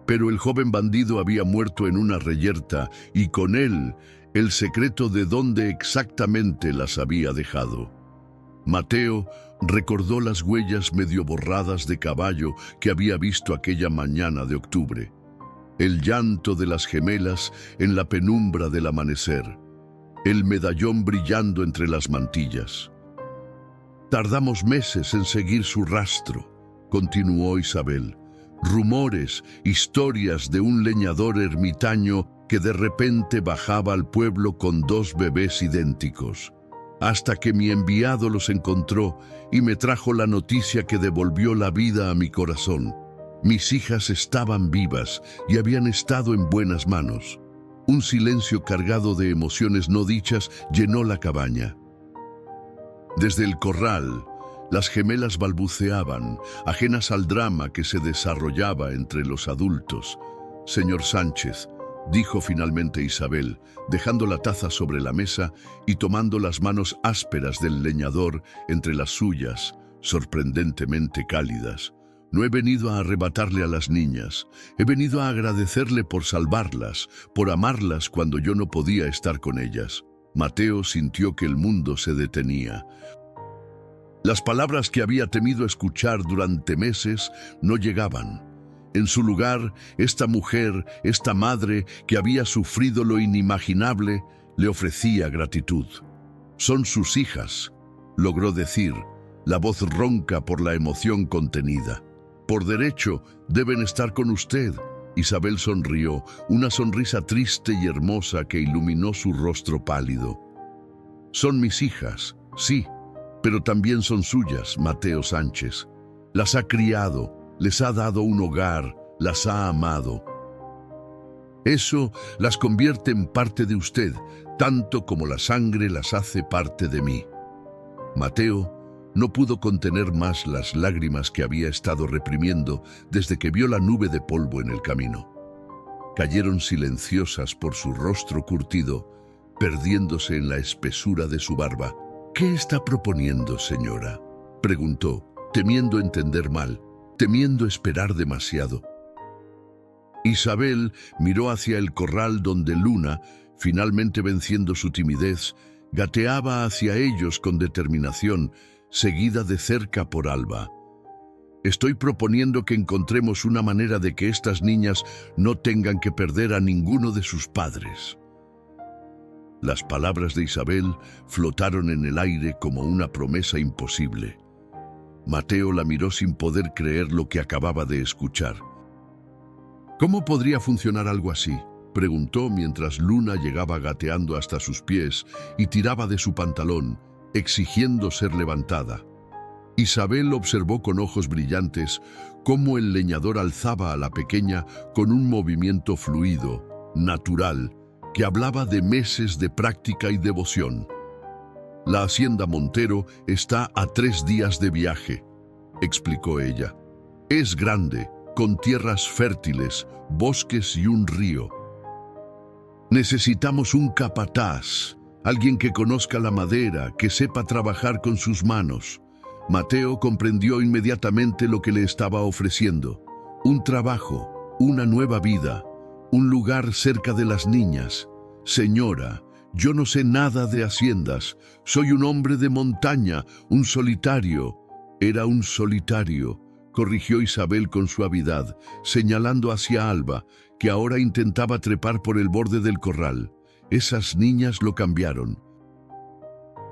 pero el joven bandido había muerto en una reyerta y con él el secreto de dónde exactamente las había dejado. Mateo recordó las huellas medio borradas de caballo que había visto aquella mañana de octubre, el llanto de las gemelas en la penumbra del amanecer, el medallón brillando entre las mantillas. «Tardamos meses en seguir su rastro», continuó Isabel. «Rumores, historias de un leñador ermitaño que de repente bajaba al pueblo con 2 bebés idénticos. Hasta que mi enviado los encontró y me trajo la noticia que devolvió la vida a mi corazón. Mis hijas estaban vivas y habían estado en buenas manos». Un silencio cargado de emociones no dichas llenó la cabaña. Desde el corral, las gemelas balbuceaban, ajenas al drama que se desarrollaba entre los adultos. «Señor Sánchez», dijo finalmente Isabel, dejando la taza sobre la mesa y tomando las manos ásperas del leñador entre las suyas, sorprendentemente cálidas. «No he venido a arrebatarle a las niñas, he venido a agradecerle por salvarlas, por amarlas cuando yo no podía estar con ellas». Mateo sintió que el mundo se detenía. Las palabras que había temido escuchar durante meses no llegaban. En su lugar, esta mujer, esta madre que había sufrido lo inimaginable, le ofrecía gratitud. «Son sus hijas», logró decir, la voz ronca por la emoción contenida. «Por derecho, deben estar con usted». Isabel sonrió, una sonrisa triste y hermosa que iluminó su rostro pálido. «Son mis hijas, sí, pero también son suyas, Mateo Sánchez. Las ha criado, les ha dado un hogar, las ha amado». Eso las convierte en parte de usted, tanto como la sangre las hace parte de mí. Mateo no pudo contener más las lágrimas que había estado reprimiendo desde que vio la nube de polvo en el camino. Cayeron silenciosas por su rostro curtido, perdiéndose en la espesura de su barba. «¿Qué está proponiendo, señora?», preguntó, temiendo entender mal, temiendo esperar demasiado. Isabel miró hacia el corral donde Luna, finalmente venciendo su timidez, gateaba hacia ellos con determinación, seguida de cerca por Alba. «Estoy proponiendo que encontremos una manera de que estas niñas no tengan que perder a ninguno de sus padres». Las palabras de Isabel flotaron en el aire como una promesa imposible. Mateo la miró sin poder creer lo que acababa de escuchar. «¿Cómo podría funcionar algo así?», preguntó mientras Luna llegaba gateando hasta sus pies y tiraba de su pantalón, exigiendo ser levantada. Isabel observó con ojos brillantes cómo el leñador alzaba a la pequeña con un movimiento fluido, natural, que hablaba de meses de práctica y devoción. «La hacienda Montero está a 3 días de viaje», explicó ella. «Es grande, con tierras fértiles, bosques y un río. Necesitamos un capataz, alguien que conozca la madera, que sepa trabajar con sus manos». Mateo comprendió inmediatamente lo que le estaba ofreciendo. Un trabajo, una nueva vida, un lugar cerca de las niñas. «Señora, yo no sé nada de haciendas. Soy un hombre de montaña, un solitario». «Era un solitario», corrigió Isabel con suavidad, señalando hacia Alba, que ahora intentaba trepar por el borde del corral. «Esas niñas lo cambiaron.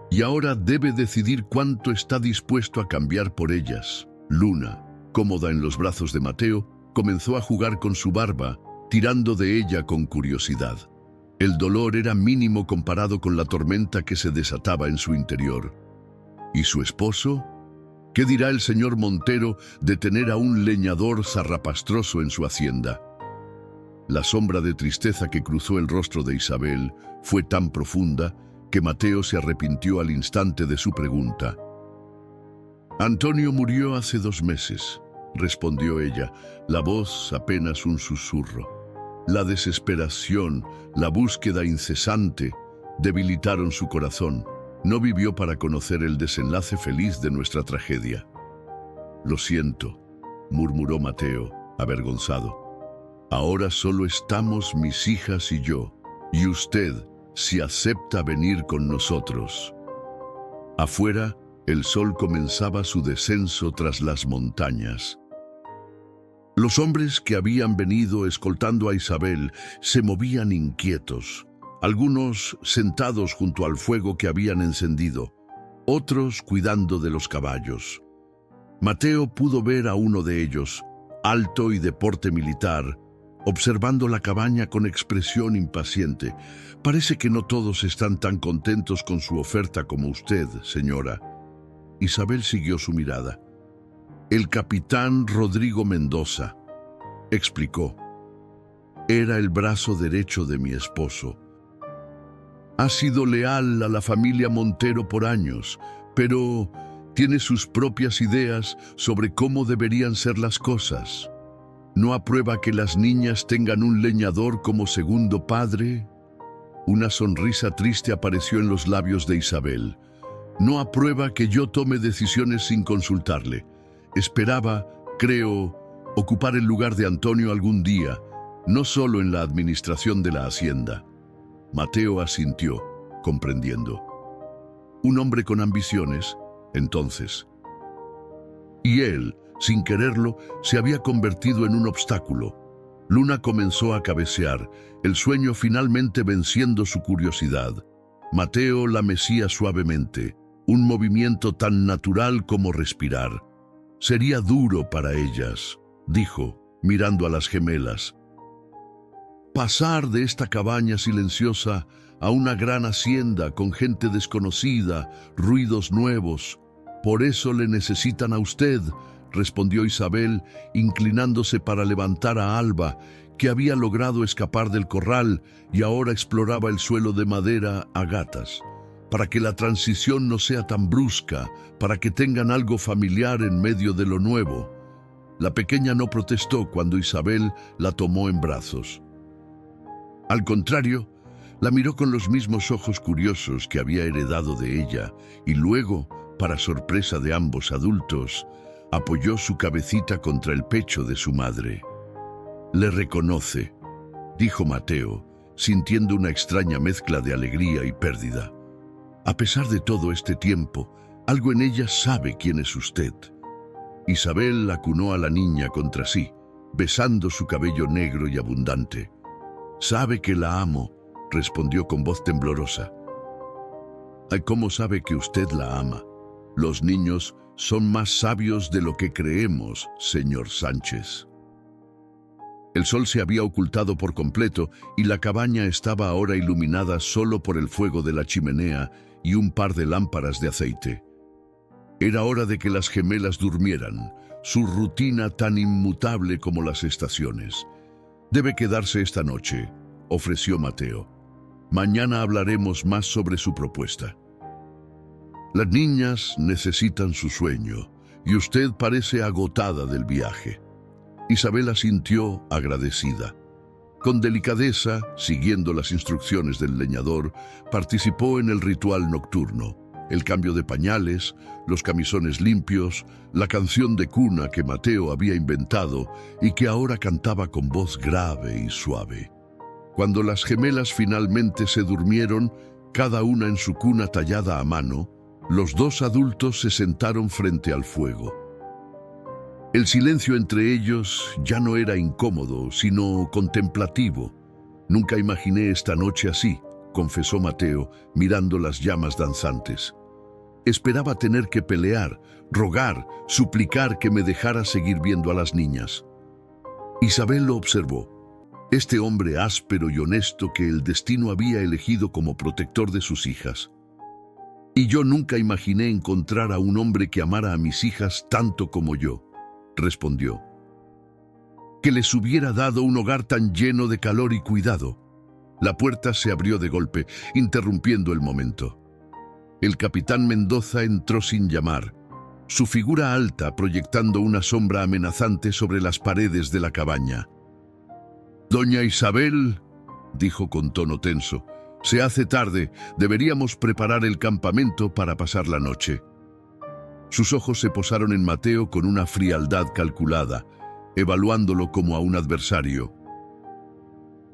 Y ahora debe decidir cuánto está dispuesto a cambiar por ellas». Luna, cómoda en los brazos de Mateo, comenzó a jugar con su barba, tirando de ella con curiosidad. El dolor era mínimo comparado con la tormenta que se desataba en su interior. ¿Y su esposo? ¿Qué dirá el señor Montero de tener a un leñador zarrapastroso en su hacienda? La sombra de tristeza que cruzó el rostro de Isabel fue tan profunda que Mateo se arrepintió al instante de su pregunta. «Antonio murió hace 2 meses», respondió ella, la voz apenas un susurro. La desesperación, la búsqueda incesante, debilitaron su corazón. No vivió para conocer el desenlace feliz de nuestra tragedia. «Lo siento», murmuró Mateo, avergonzado. «Ahora solo estamos mis hijas y yo, y usted, si acepta venir con nosotros». Afuera, el sol comenzaba su descenso tras las montañas. Los hombres que habían venido escoltando a Isabel se movían inquietos, algunos sentados junto al fuego que habían encendido, otros cuidando de los caballos. Mateo pudo ver a uno de ellos, alto y de porte militar, observando la cabaña con expresión impaciente. «Parece que no todos están tan contentos con su oferta como usted, señora». Isabel siguió su mirada. «El capitán Rodrigo Mendoza», explicó. «Era el brazo derecho de mi esposo. Ha sido leal a la familia Montero por años, pero tiene sus propias ideas sobre cómo deberían ser las cosas. ¿No aprueba que las niñas tengan un leñador como segundo padre?» Una sonrisa triste apareció en los labios de Isabel. «No aprueba que yo tome decisiones sin consultarle. Esperaba, creo, ocupar el lugar de Antonio algún día, no solo en la administración de la hacienda». Mateo asintió, comprendiendo. Un hombre con ambiciones, entonces. Y él, sin quererlo, se había convertido en un obstáculo. Luna comenzó a cabecear, el sueño finalmente venciendo su curiosidad. Mateo la mecía suavemente, un movimiento tan natural como respirar. «Sería duro para ellas», dijo, mirando a las gemelas. «Pasar de esta cabaña silenciosa a una gran hacienda con gente desconocida, ruidos nuevos. Por eso le necesitan a usted», respondió Isabel, inclinándose para levantar a Alba, que había logrado escapar del corral y ahora exploraba el suelo de madera a gatas, para que la transición no sea tan brusca, para que tengan algo familiar en medio de lo nuevo. La pequeña no protestó cuando Isabel la tomó en brazos. Al contrario, la miró con los mismos ojos curiosos que había heredado de ella y luego, para sorpresa de ambos adultos, apoyó su cabecita contra el pecho de su madre. «Le reconoce», dijo Mateo, sintiendo una extraña mezcla de alegría y pérdida. «A pesar de todo este tiempo, algo en ella sabe quién es usted». Isabel acunó a la niña contra sí, besando su cabello negro y abundante. «Sabe que la amo», respondió con voz temblorosa. «Ay, ¿cómo sabe que usted la ama? Los niños son más sabios de lo que creemos, señor Sánchez». El sol se había ocultado por completo y la cabaña estaba ahora iluminada solo por el fuego de la chimenea y un par de lámparas de aceite. Era hora de que las gemelas durmieran, su rutina tan inmutable como las estaciones. «Debe quedarse esta noche», ofreció Mateo. «Mañana hablaremos más sobre su propuesta». «Las niñas necesitan su sueño y usted parece agotada del viaje». Isabel asintió agradecida. Con delicadeza, siguiendo las instrucciones del leñador, participó en el ritual nocturno. El cambio de pañales, los camisones limpios, la canción de cuna que Mateo había inventado y que ahora cantaba con voz grave y suave. Cuando las gemelas finalmente se durmieron, cada una en su cuna tallada a mano, los dos adultos se sentaron frente al fuego. El silencio entre ellos ya no era incómodo, sino contemplativo. «Nunca imaginé esta noche así», confesó Mateo, mirando las llamas danzantes. «Esperaba tener que pelear, rogar, suplicar que me dejara seguir viendo a las niñas». Isabel lo observó. Este hombre áspero y honesto que el destino había elegido como protector de sus hijas. «Y yo nunca imaginé encontrar a un hombre que amara a mis hijas tanto como yo», respondió. «Que les hubiera dado un hogar tan lleno de calor y cuidado». La puerta se abrió de golpe, interrumpiendo el momento. El capitán Mendoza entró sin llamar, su figura alta proyectando una sombra amenazante sobre las paredes de la cabaña. «Doña Isabel», dijo con tono tenso, «se hace tarde, deberíamos preparar el campamento para pasar la noche». Sus ojos se posaron en Mateo con una frialdad calculada, evaluándolo como a un adversario.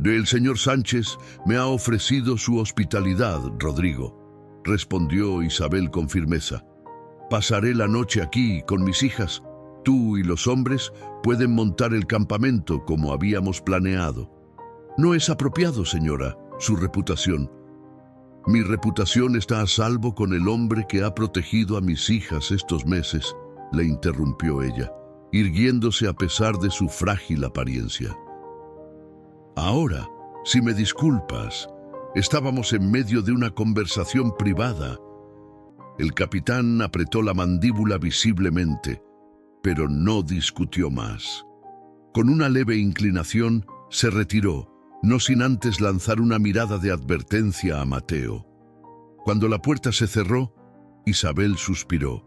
«El señor Sánchez me ha ofrecido su hospitalidad, Rodrigo», respondió Isabel con firmeza. «Pasaré la noche aquí con mis hijas. Tú y los hombres pueden montar el campamento como habíamos planeado». «No es apropiado, señora, su reputación». «Mi reputación está a salvo con el hombre que ha protegido a mis hijas estos meses», le interrumpió ella, irguiéndose a pesar de su frágil apariencia. «Ahora, si me disculpas, estábamos en medio de una conversación privada». El capitán apretó la mandíbula visiblemente, pero no discutió más. Con una leve inclinación, se retiró, no sin antes lanzar una mirada de advertencia a Mateo. Cuando la puerta se cerró, Isabel suspiró.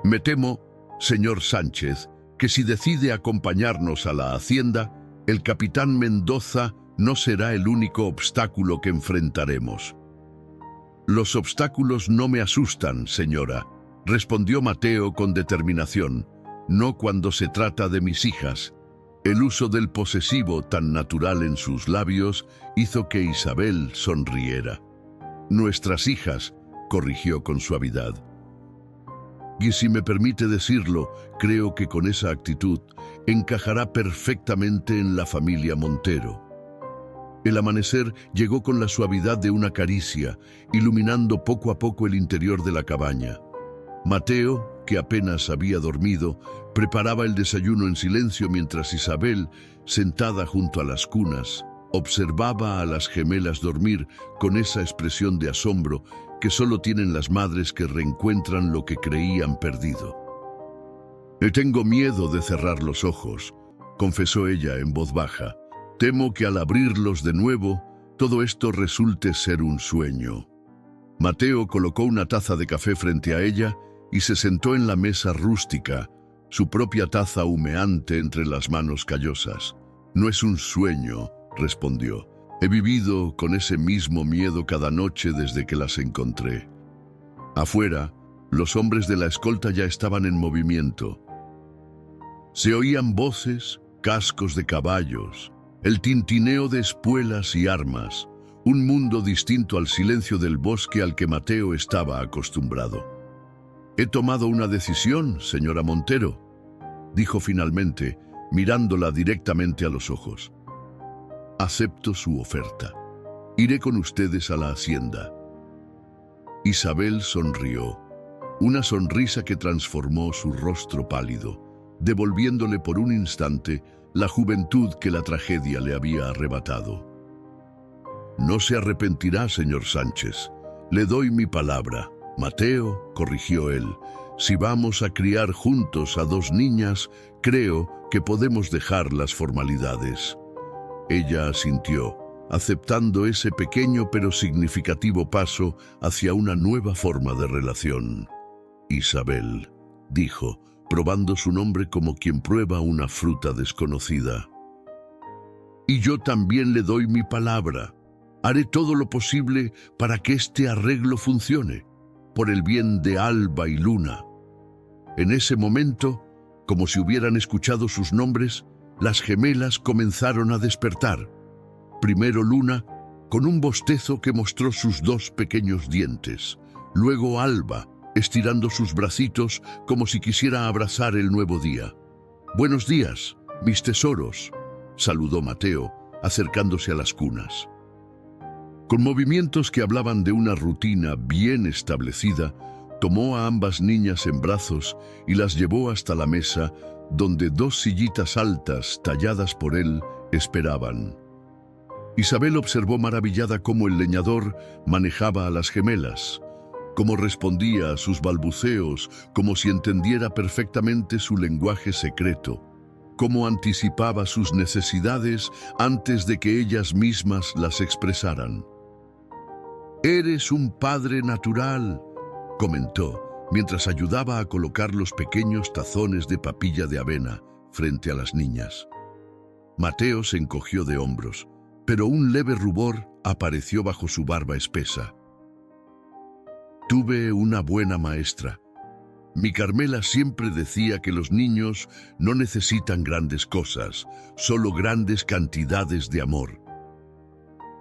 «Me temo, señor Sánchez, que si decide acompañarnos a la hacienda, el capitán Mendoza no será el único obstáculo que enfrentaremos». «Los obstáculos no me asustan, señora», respondió Mateo con determinación, «no cuando se trata de mis hijas». El uso del posesivo tan natural en sus labios hizo que Isabel sonriera. «Nuestras hijas», corrigió con suavidad. «Y si me permite decirlo, creo que con esa actitud encajará perfectamente en la familia Montero». El amanecer llegó con la suavidad de una caricia, iluminando poco a poco el interior de la cabaña. Mateo, que apenas había dormido, preparaba el desayuno en silencio mientras Isabel, sentada junto a las cunas, observaba a las gemelas dormir con esa expresión de asombro que solo tienen las madres que reencuentran lo que creían perdido. «Tengo miedo de cerrar los ojos», confesó ella en voz baja. Temo que al abrirlos de nuevo, todo esto resulte ser un sueño. Mateo colocó una taza de café frente a ella y se sentó en la mesa rústica, su propia taza humeante entre las manos callosas. No es un sueño, respondió. He vivido con ese mismo miedo cada noche desde que las encontré. Afuera, los hombres de la escolta ya estaban en movimiento. Se oían voces, cascos de caballos, el tintineo de espuelas y armas, un mundo distinto al silencio del bosque al que Mateo estaba acostumbrado. «He tomado una decisión, señora Montero», dijo finalmente, mirándola directamente a los ojos. «Acepto su oferta. Iré con ustedes a la hacienda». Isabel sonrió, una sonrisa que transformó su rostro pálido, devolviéndole por un instante la juventud que la tragedia le había arrebatado. «No se arrepentirá, señor Sánchez. Le doy mi palabra». «Mateo», corrigió él, «si vamos a criar juntos a dos niñas, creo que podemos dejar las formalidades». Ella asintió, aceptando ese pequeño pero significativo paso hacia una nueva forma de relación. «Isabel», dijo, probando su nombre como quien prueba una fruta desconocida. «Y yo también le doy mi palabra. Haré todo lo posible para que este arreglo funcione, por el bien de Alba y Luna». En ese momento, como si hubieran escuchado sus nombres, las gemelas comenzaron a despertar. Primero Luna, con un bostezo que mostró sus dos pequeños dientes. Luego Alba, estirando sus bracitos como si quisiera abrazar el nuevo día. «Buenos días, mis tesoros», saludó Mateo, acercándose a las cunas. Con movimientos que hablaban de una rutina bien establecida, tomó a ambas niñas en brazos y las llevó hasta la mesa, donde dos sillitas altas, talladas por él, esperaban. Isabel observó maravillada cómo el leñador manejaba a las gemelas, cómo respondía a sus balbuceos como si entendiera perfectamente su lenguaje secreto, cómo anticipaba sus necesidades antes de que ellas mismas las expresaran. «Eres un padre natural», comentó, mientras ayudaba a colocar los pequeños tazones de papilla de avena frente a las niñas. Mateo se encogió de hombros, pero un leve rubor apareció bajo su barba espesa. «Tuve una buena maestra. Mi Carmela siempre decía que los niños no necesitan grandes cosas, solo grandes cantidades de amor».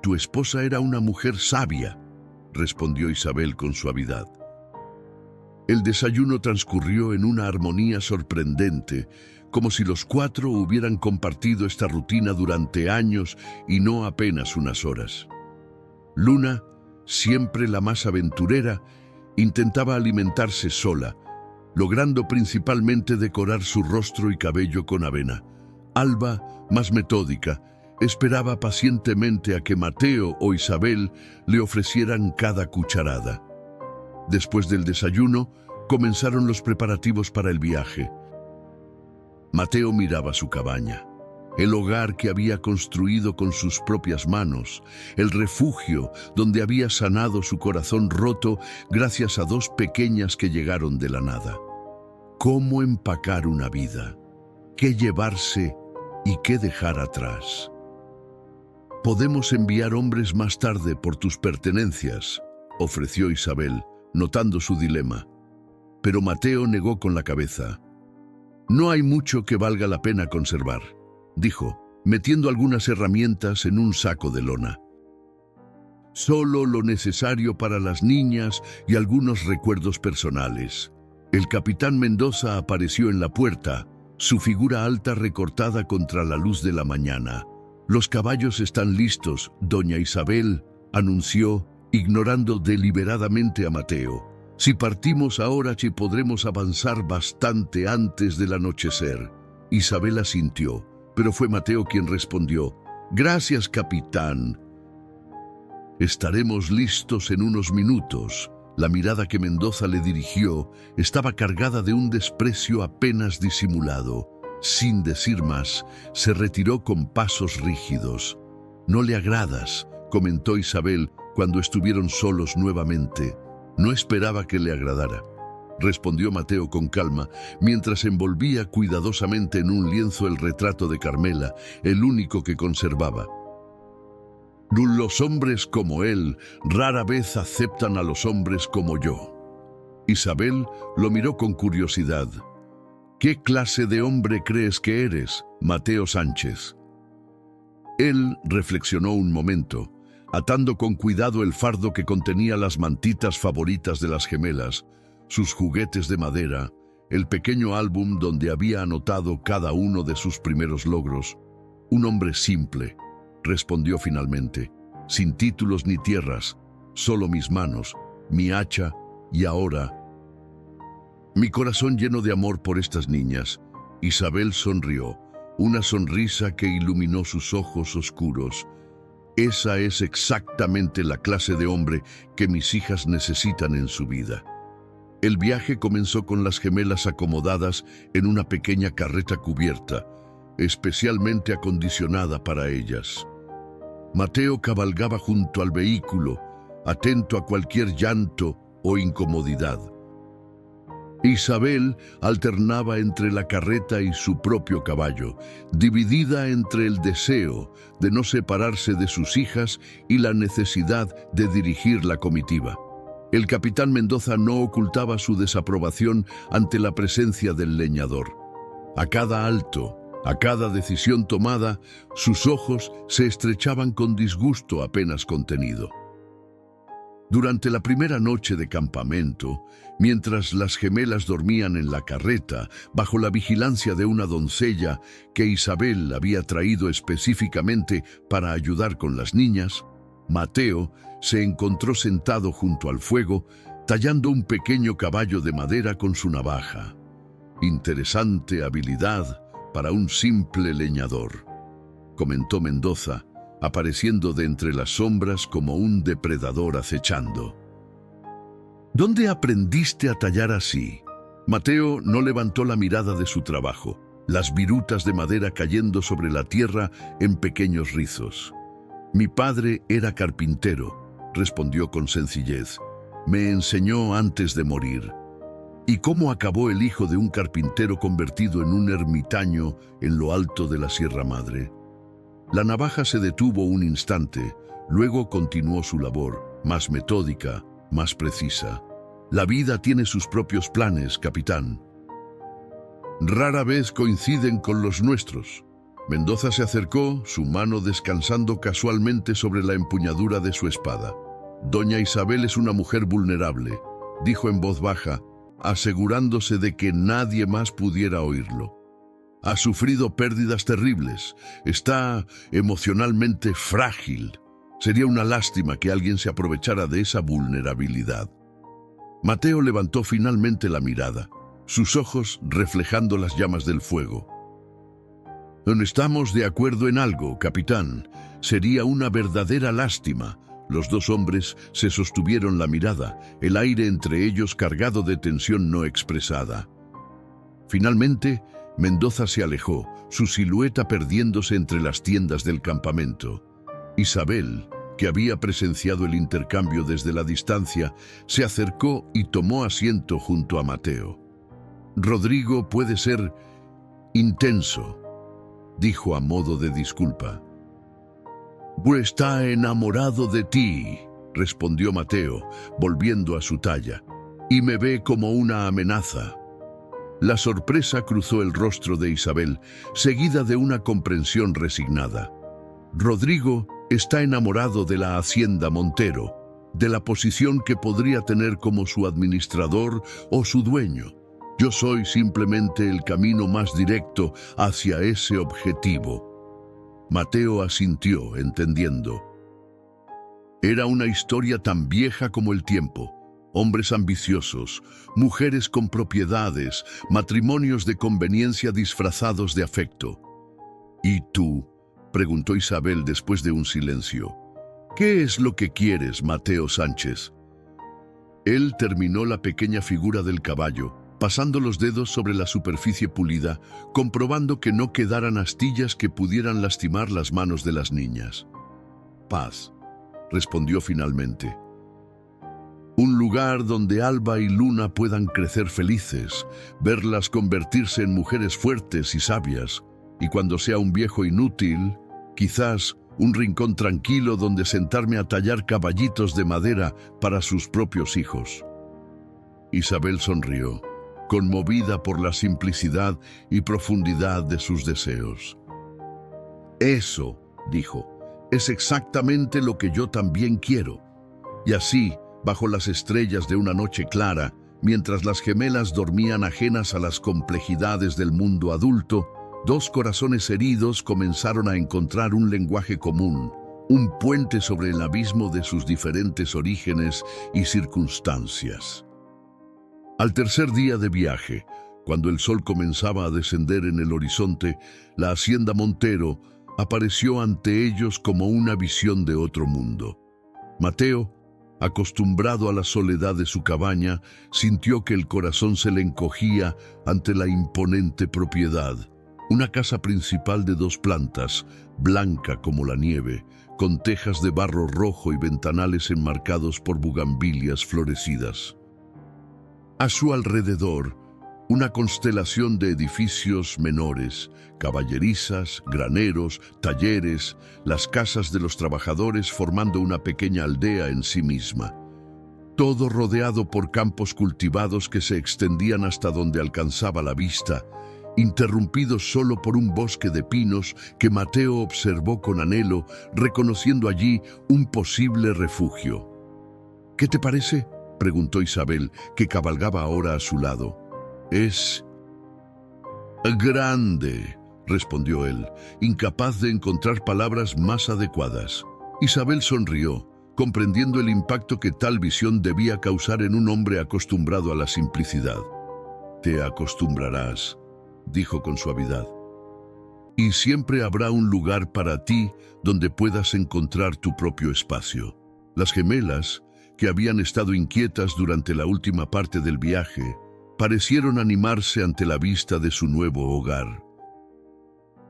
«Tu esposa era una mujer sabia», respondió Isabel con suavidad. El desayuno transcurrió en una armonía sorprendente, como si los cuatro hubieran compartido esta rutina durante años y no apenas unas horas. Luna, siempre la más aventurera, intentaba alimentarse sola, logrando principalmente decorar su rostro y cabello con avena. Alba, más metódica, esperaba pacientemente a que Mateo o Isabel le ofrecieran cada cucharada. Después del desayuno, comenzaron los preparativos para el viaje. Mateo miraba su cabaña, el hogar que había construido con sus propias manos, el refugio donde había sanado su corazón roto gracias a dos pequeñas que llegaron de la nada. ¿Cómo empacar una vida? ¿Qué llevarse y qué dejar atrás? «Podemos enviar hombres más tarde por tus pertenencias», ofreció Isabel, notando su dilema. Pero Mateo negó con la cabeza. «No hay mucho que valga la pena conservar», dijo, metiendo algunas herramientas en un saco de lona. «Solo lo necesario para las niñas y algunos recuerdos personales». El capitán Mendoza apareció en la puerta, su figura alta recortada contra la luz de la mañana. «Los caballos están listos, doña Isabel», anunció, ignorando deliberadamente a Mateo. «Si partimos ahora, podremos avanzar bastante antes del anochecer». Isabel asintió, pero fue Mateo quien respondió: «Gracias, capitán. Estaremos listos en unos minutos». La mirada que Mendoza le dirigió estaba cargada de un desprecio apenas disimulado. Sin decir más, se retiró con pasos rígidos. «No le agradas», comentó Isabel cuando estuvieron solos nuevamente. «No esperaba que le agradara», respondió Mateo con calma, mientras envolvía cuidadosamente en un lienzo el retrato de Carmela, el único que conservaba. «Los hombres como él rara vez aceptan a los hombres como yo». Isabel lo miró con curiosidad. «¿Qué clase de hombre crees que eres, Mateo Sánchez?». Él reflexionó un momento, atando con cuidado el fardo que contenía las mantitas favoritas de las gemelas, sus juguetes de madera, el pequeño álbum donde había anotado cada uno de sus primeros logros. «Un hombre simple», respondió finalmente, «sin títulos ni tierras, solo mis manos, mi hacha y ahora mi corazón lleno de amor por estas niñas». Isabel sonrió, una sonrisa que iluminó sus ojos oscuros. «Esa es exactamente la clase de hombre que mis hijas necesitan en su vida». El viaje comenzó con las gemelas acomodadas en una pequeña carreta cubierta, especialmente acondicionada para ellas. Mateo cabalgaba junto al vehículo, atento a cualquier llanto o incomodidad. Isabel alternaba entre la carreta y su propio caballo, dividida entre el deseo de no separarse de sus hijas y la necesidad de dirigir la comitiva. El capitán Mendoza no ocultaba su desaprobación ante la presencia del leñador. A cada alto, a cada decisión tomada, sus ojos se estrechaban con disgusto apenas contenido. Durante la primera noche de campamento, mientras las gemelas dormían en la carreta, bajo la vigilancia de una doncella que Isabel había traído específicamente para ayudar con las niñas, Mateo se encontró sentado junto al fuego, tallando un pequeño caballo de madera con su navaja. «Interesante habilidad para un simple leñador», comentó Mendoza, apareciendo de entre las sombras como un depredador acechando. «¿Dónde aprendiste a tallar así?». Mateo no levantó la mirada de su trabajo, las virutas de madera cayendo sobre la tierra en pequeños rizos. «Mi padre era carpintero», respondió con sencillez. «Me enseñó antes de morir». «¿Y cómo acabó el hijo de un carpintero convertido en un ermitaño en lo alto de la Sierra Madre?». La navaja se detuvo un instante, luego continuó su labor, más metódica, más precisa. «La vida tiene sus propios planes, capitán. Rara vez coinciden con los nuestros». Mendoza se acercó, su mano descansando casualmente sobre la empuñadura de su espada. «Doña Isabel es una mujer vulnerable», dijo en voz baja, asegurándose de que nadie más pudiera oírlo. «Ha sufrido pérdidas terribles, está emocionalmente frágil. Sería una lástima que alguien se aprovechara de esa vulnerabilidad». Mateo levantó finalmente la mirada, sus ojos reflejando las llamas del fuego. «Estamos de acuerdo en algo, capitán. Sería una verdadera lástima». Los dos hombres se sostuvieron la mirada, el aire entre ellos cargado de tensión no expresada. Finalmente, Mendoza se alejó, su silueta perdiéndose entre las tiendas del campamento. Isabel, que había presenciado el intercambio desde la distancia, se acercó y tomó asiento junto a Mateo. «Rodrigo puede ser intenso», dijo a modo de disculpa. «Está enamorado de ti», respondió Mateo, volviendo a su talla, «y me ve como una amenaza». La sorpresa cruzó el rostro de Isabel, seguida de una comprensión resignada. «Rodrigo está enamorado de la hacienda Montero, de la posición que podría tener como su administrador o su dueño. Yo soy simplemente el camino más directo hacia ese objetivo». Mateo asintió, entendiendo. Era una historia tan vieja como el tiempo. Hombres ambiciosos, mujeres con propiedades, matrimonios de conveniencia disfrazados de afecto. «¿Y tú?», preguntó Isabel después de un silencio. «¿Qué es lo que quieres, Mateo Sánchez?». Él terminó la pequeña figura del caballo, pasando los dedos sobre la superficie pulida, comprobando que no quedaran astillas que pudieran lastimar las manos de las niñas. Paz, respondió finalmente. Un lugar donde Alba y Luna puedan crecer felices, verlas convertirse en mujeres fuertes y sabias, y cuando sea un viejo inútil, quizás un rincón tranquilo donde sentarme a tallar caballitos de madera para sus propios hijos. Isabel sonrió, conmovida por la simplicidad y profundidad de sus deseos. Eso, dijo, es exactamente lo que yo también quiero. Y así, bajo las estrellas de una noche clara, mientras las gemelas dormían ajenas a las complejidades del mundo adulto, dos corazones heridos comenzaron a encontrar un lenguaje común, un puente sobre el abismo de sus diferentes orígenes y circunstancias. Al tercer día de viaje, cuando el sol comenzaba a descender en el horizonte, la hacienda Montero apareció ante ellos como una visión de otro mundo. Mateo, acostumbrado a la soledad de su cabaña, sintió que el corazón se le encogía ante la imponente propiedad. Una casa principal de 2 plantas, blanca como la nieve, con tejas de barro rojo y ventanales enmarcados por bugambilias florecidas. A su alrededor, una constelación de edificios menores, caballerizas, graneros, talleres, las casas de los trabajadores formando una pequeña aldea en sí misma. Todo rodeado por campos cultivados que se extendían hasta donde alcanzaba la vista, interrumpidos solo por un bosque de pinos que Mateo observó con anhelo, reconociendo allí un posible refugio. «¿Qué te parece?», preguntó Isabel, que cabalgaba ahora a su lado. «Es grande», respondió él, incapaz de encontrar palabras más adecuadas. Isabel sonrió, comprendiendo el impacto que tal visión debía causar en un hombre acostumbrado a la simplicidad. «Te acostumbrarás», dijo con suavidad. «Y siempre habrá un lugar para ti donde puedas encontrar tu propio espacio». Las gemelas, que habían estado inquietas durante la última parte del viaje, parecieron animarse ante la vista de su nuevo hogar.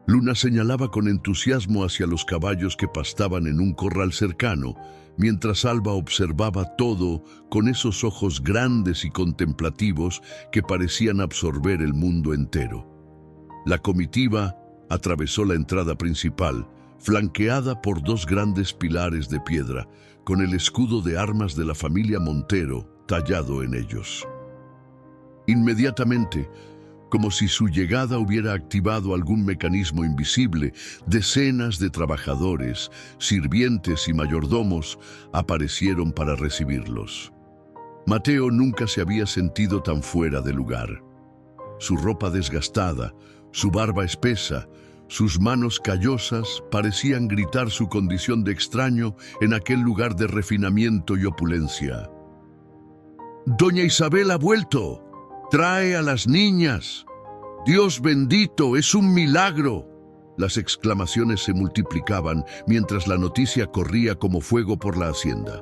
Luna señalaba con entusiasmo hacia los caballos que pastaban en un corral cercano, mientras Alba observaba todo con esos ojos grandes y contemplativos que parecían absorber el mundo entero. La comitiva atravesó la entrada principal, flanqueada por 2 grandes pilares de piedra, con el escudo de armas de la familia Montero tallado en ellos. Inmediatamente, como si su llegada hubiera activado algún mecanismo invisible, decenas de trabajadores, sirvientes y mayordomos aparecieron para recibirlos. Mateo nunca se había sentido tan fuera de lugar. Su ropa desgastada, su barba espesa, sus manos callosas parecían gritar su condición de extraño en aquel lugar de refinamiento y opulencia. «Doña Isabel ha vuelto. Trae a las niñas. Dios bendito, es un milagro». Las exclamaciones se multiplicaban mientras la noticia corría como fuego por la hacienda.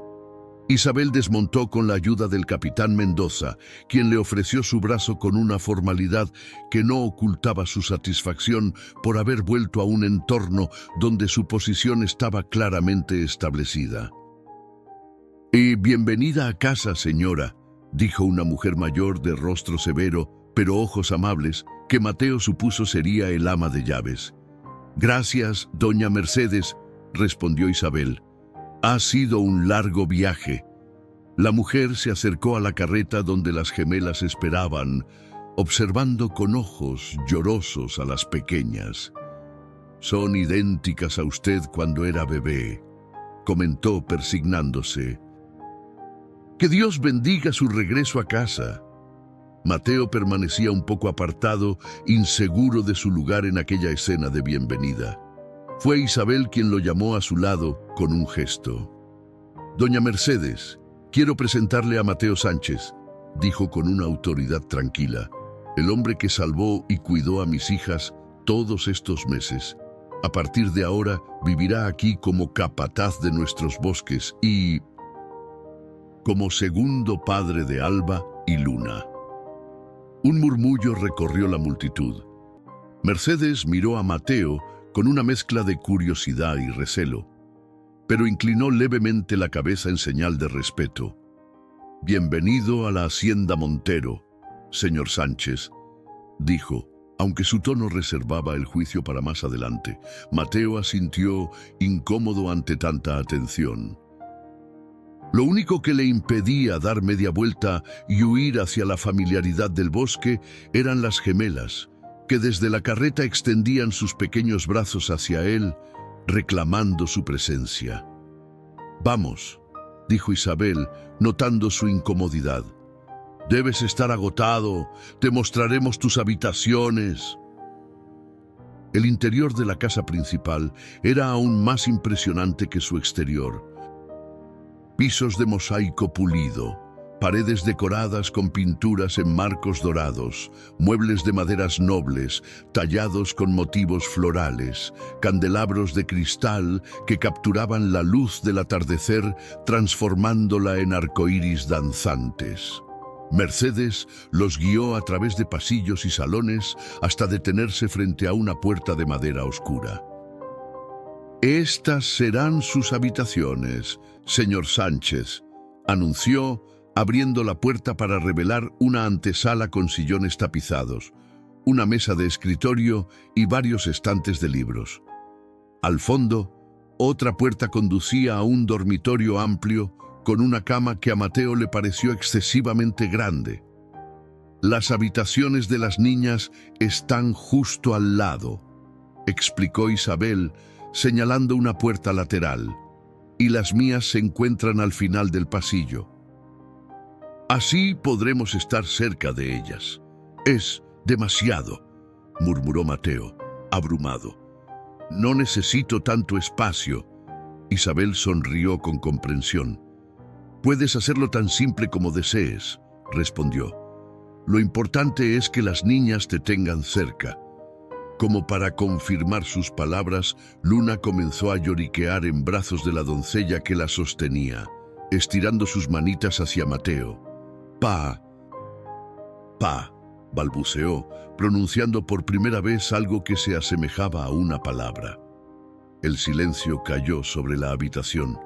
Isabel desmontó con la ayuda del capitán Mendoza, quien le ofreció su brazo con una formalidad que no ocultaba su satisfacción por haber vuelto a un entorno donde su posición estaba claramente establecida. «Y bienvenida a casa, señora», dijo una mujer mayor de rostro severo, pero ojos amables, que Mateo supuso sería el ama de llaves. «Gracias, doña Mercedes», respondió Isabel. «Ha sido un largo viaje». La mujer se acercó a la carreta donde las gemelas esperaban, observando con ojos llorosos a las pequeñas. «Son idénticas a usted cuando era bebé», comentó persignándose. «Que Dios bendiga su regreso a casa». Mateo permanecía un poco apartado, inseguro de su lugar en aquella escena de bienvenida. Fue Isabel quien lo llamó a su lado con un gesto. «Doña Mercedes, quiero presentarle a Mateo Sánchez», dijo con una autoridad tranquila, «el hombre que salvó y cuidó a mis hijas todos estos meses. A partir de ahora vivirá aquí como capataz de nuestros bosques y como segundo padre de Alba y Luna». Un murmullo recorrió la multitud. Mercedes miró a Mateo con una mezcla de curiosidad y recelo, pero inclinó levemente la cabeza en señal de respeto. «Bienvenido a la Hacienda Montero, señor Sánchez», dijo, aunque su tono reservaba el juicio para más adelante. Mateo asintió, incómodo ante tanta atención. Lo único que le impedía dar media vuelta y huir hacia la familiaridad del bosque eran las gemelas, que desde la carreta extendían sus pequeños brazos hacia él, reclamando su presencia. «Vamos», dijo Isabel, notando su incomodidad. «Debes estar agotado, te mostraremos tus habitaciones». El interior de la casa principal era aún más impresionante que su exterior. Pisos de mosaico pulido, paredes decoradas con pinturas en marcos dorados, muebles de maderas nobles, tallados con motivos florales, candelabros de cristal que capturaban la luz del atardecer, transformándola en arcoíris danzantes. Mercedes los guió a través de pasillos y salones hasta detenerse frente a una puerta de madera oscura. «Estas serán sus habitaciones, señor Sánchez», anunció, abriendo la puerta para revelar una antesala con sillones tapizados, una mesa de escritorio y varios estantes de libros. Al fondo, otra puerta conducía a un dormitorio amplio con una cama que a Mateo le pareció excesivamente grande. «Las habitaciones de las niñas están justo al lado», explicó Isabel, señalando una puerta lateral, «y las mías se encuentran al final del pasillo. Así podremos estar cerca de ellas». «Es demasiado», murmuró Mateo, abrumado. «No necesito tanto espacio». Isabel sonrió con comprensión. «Puedes hacerlo tan simple como desees», respondió. «Lo importante es que las niñas te tengan cerca». Como para confirmar sus palabras, Luna comenzó a lloriquear en brazos de la doncella que la sostenía, estirando sus manitas hacia Mateo. «Pa, pa», balbuceó, pronunciando por primera vez algo que se asemejaba a una palabra. El silencio cayó sobre la habitación.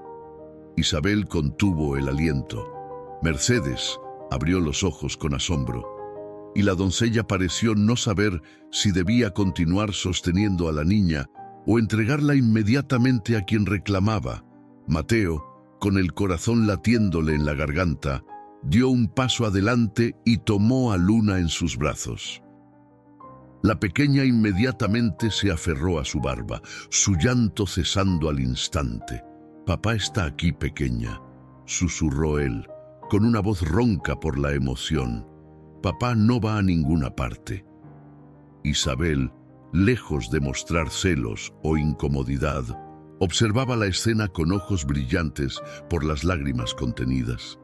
Isabel contuvo el aliento. Mercedes abrió los ojos con asombro, y la doncella pareció no saber si debía continuar sosteniendo a la niña o entregarla inmediatamente a quien reclamaba. Mateo, con el corazón latiéndole en la garganta, dio un paso adelante y tomó a Luna en sus brazos. La pequeña inmediatamente se aferró a su barba, su llanto cesando al instante. «Papá está aquí, pequeña», susurró él, con una voz ronca por la emoción. «Papá no va a ninguna parte». Isabel, lejos de mostrar celos o incomodidad, observaba la escena con ojos brillantes por las lágrimas contenidas.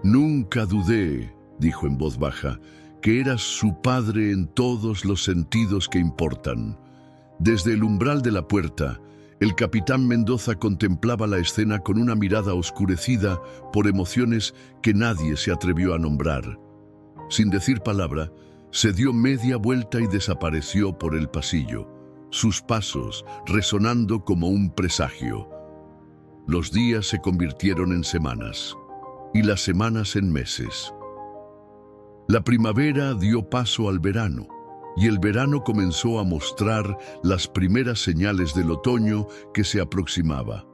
«Nunca dudé», dijo en voz baja, «que eras su padre en todos los sentidos que importan». Desde el umbral de la puerta, el capitán Mendoza contemplaba la escena con una mirada oscurecida por emociones que nadie se atrevió a nombrar. Sin decir palabra, se dio media vuelta y desapareció por el pasillo, sus pasos resonando como un presagio. Los días se convirtieron en semanas, y las semanas en meses. La primavera dio paso al verano, y el verano comenzó a mostrar las primeras señales del otoño que se aproximaba.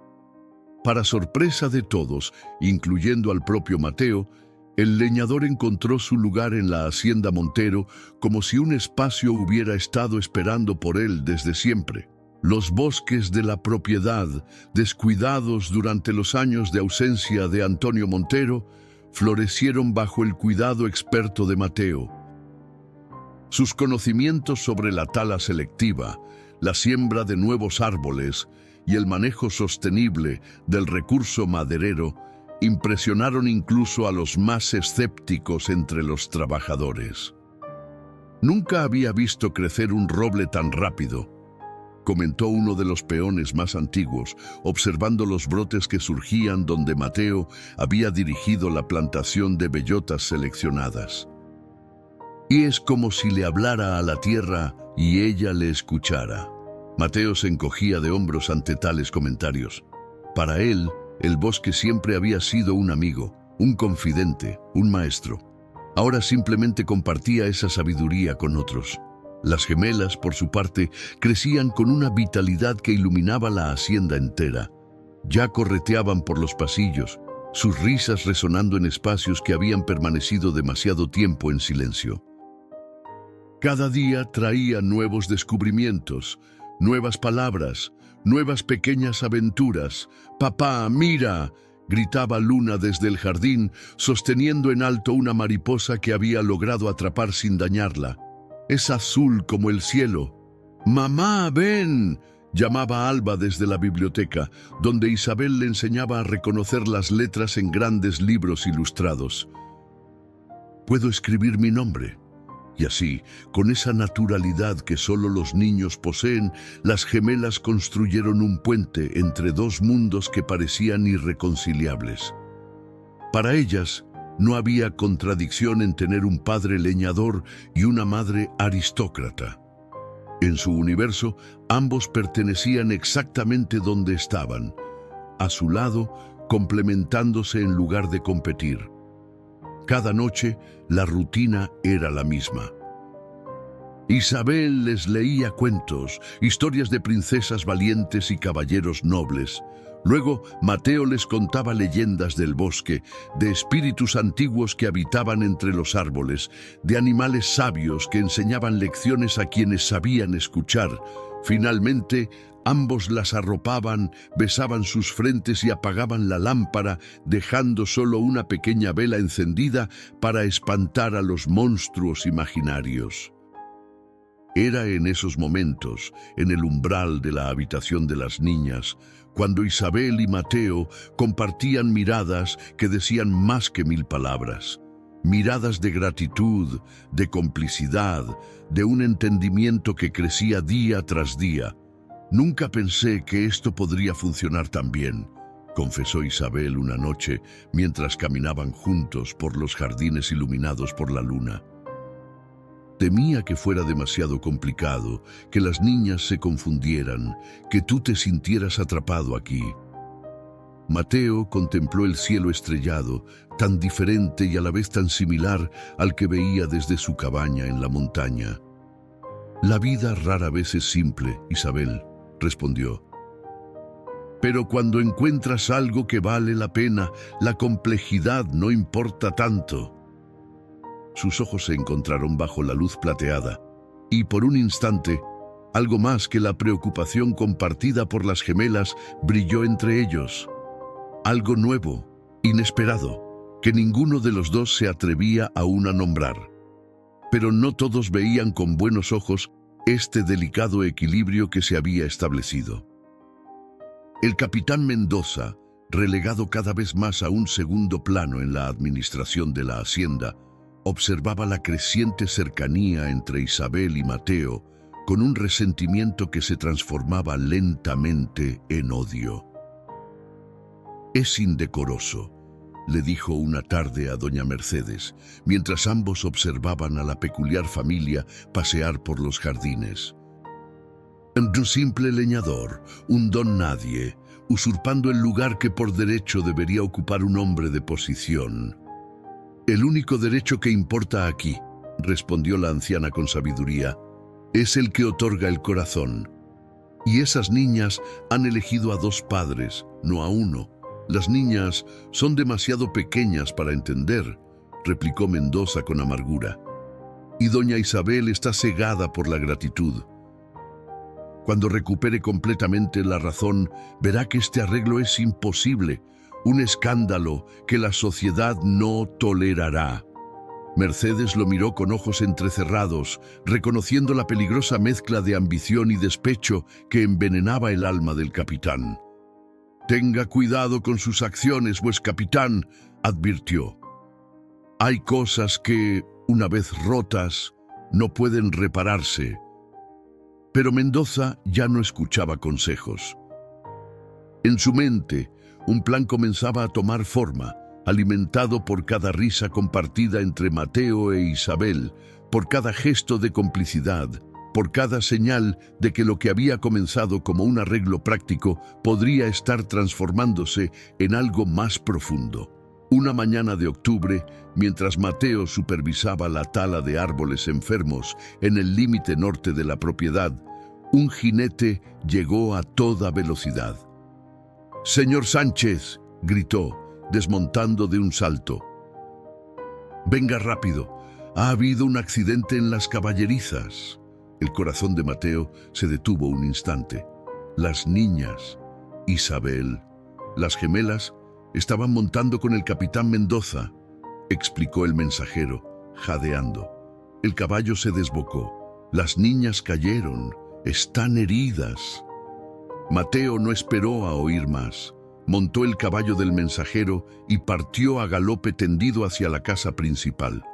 Para sorpresa de todos, incluyendo al propio Mateo, el leñador encontró su lugar en la Hacienda Montero como si un espacio hubiera estado esperando por él desde siempre. Los bosques de la propiedad, descuidados durante los años de ausencia de Antonio Montero, florecieron bajo el cuidado experto de Mateo. Sus conocimientos sobre la tala selectiva, la siembra de nuevos árboles y el manejo sostenible del recurso maderero impresionaron incluso a los más escépticos entre los trabajadores. «Nunca había visto crecer un roble tan rápido», comentó uno de los peones más antiguos, observando los brotes que surgían donde Mateo había dirigido la plantación de bellotas seleccionadas. y es como si le hablara a la tierra y ella le escuchara. Mateo se encogía de hombros ante tales comentarios. Para él, el bosque siempre había sido un amigo, un confidente, un maestro. Ahora simplemente compartía esa sabiduría con otros. Las gemelas, por su parte, crecían con una vitalidad que iluminaba la hacienda entera. Ya correteaban por los pasillos, sus risas resonando en espacios que habían permanecido demasiado tiempo en silencio. Cada día traía nuevos descubrimientos, nuevas palabras, nuevas pequeñas aventuras. «¡Papá, mira!», gritaba Luna desde el jardín, sosteniendo en alto una mariposa que había logrado atrapar sin dañarla. «Es azul como el cielo». «¡Mamá, ven!», llamaba Alba desde la biblioteca, donde Isabel le enseñaba a reconocer las letras en grandes libros ilustrados. «Puedo escribir mi nombre». Y así, con esa naturalidad que solo los niños poseen, las gemelas construyeron un puente entre dos mundos que parecían irreconciliables. Para ellas, no había contradicción en tener un padre leñador y una madre aristócrata. En su universo, ambos pertenecían exactamente donde estaban, a su lado, complementándose en lugar de competir. Cada noche, la rutina era la misma. Isabel les leía cuentos, historias de princesas valientes y caballeros nobles. Luego, Mateo les contaba leyendas del bosque, de espíritus antiguos que habitaban entre los árboles, de animales sabios que enseñaban lecciones a quienes sabían escuchar. Finalmente, ambos las arropaban, besaban sus frentes y apagaban la lámpara, dejando solo una pequeña vela encendida para espantar a los monstruos imaginarios. Era en esos momentos, en el umbral de la habitación de las niñas, cuando Isabel y Mateo compartían miradas que decían más que 1000 palabras. Miradas de gratitud, de complicidad, de un entendimiento que crecía día tras día. «Nunca pensé que esto podría funcionar tan bien», confesó Isabel una noche mientras caminaban juntos por los jardines iluminados por la luna. Temía que fuera demasiado complicado, que las niñas se confundieran, que tú te sintieras atrapado aquí. Mateo contempló el cielo estrellado, tan diferente y a la vez tan similar al que veía desde su cabaña en la montaña. «La vida rara vez es simple, Isabel», respondió. «Pero cuando encuentras algo que vale la pena, la complejidad no importa tanto». Sus ojos se encontraron bajo la luz plateada, y por un instante, algo más que la preocupación compartida por las gemelas brilló entre ellos. Algo nuevo, inesperado, que ninguno de los dos se atrevía aún a nombrar. Pero no todos veían con buenos ojos este delicado equilibrio que se había establecido. El capitán Mendoza, relegado cada vez más a un segundo plano en la administración de la hacienda, observaba la creciente cercanía entre Isabel y Mateo con un resentimiento que se transformaba lentamente en odio. «Es indecoroso», le dijo una tarde a doña Mercedes, mientras ambos observaban a la peculiar familia pasear por los jardines. «Un simple leñador, un don nadie, usurpando el lugar que por derecho debería ocupar un hombre de posición». «El único derecho que importa aquí», respondió la anciana con sabiduría, «es el que otorga el corazón. Y esas niñas han elegido a 2 padres, no a uno. Las niñas son demasiado pequeñas para entender», replicó Mendoza con amargura. «Y doña Isabel está cegada por la gratitud. Cuando recupere completamente la razón, verá que este arreglo es imposible, un escándalo que la sociedad no tolerará». Mercedes lo miró con ojos entrecerrados, reconociendo la peligrosa mezcla de ambición y despecho que envenenaba el alma del capitán. «Tenga cuidado con sus acciones, pues capitán», advirtió. «Hay cosas que, una vez rotas, no pueden repararse». Pero Mendoza ya no escuchaba consejos. En su mente, un plan comenzaba a tomar forma, alimentado por cada risa compartida entre Mateo e Isabel, por cada gesto de complicidad, por cada señal de que lo que había comenzado como un arreglo práctico podría estar transformándose en algo más profundo. Una mañana de octubre, mientras Mateo supervisaba la tala de árboles enfermos en el límite norte de la propiedad, un jinete llegó a toda velocidad. «¡Señor Sánchez!», gritó, desmontando de un salto. «Venga rápido, ha habido un accidente en las caballerizas». El corazón de Mateo se detuvo un instante. Las niñas, Isabel, las gemelas, estaban montando con el capitán Mendoza, explicó el mensajero, jadeando. El caballo se desbocó. Las niñas cayeron. Están heridas. Mateo no esperó a oír más. Montó el caballo del mensajero y partió a galope tendido hacia la casa principal.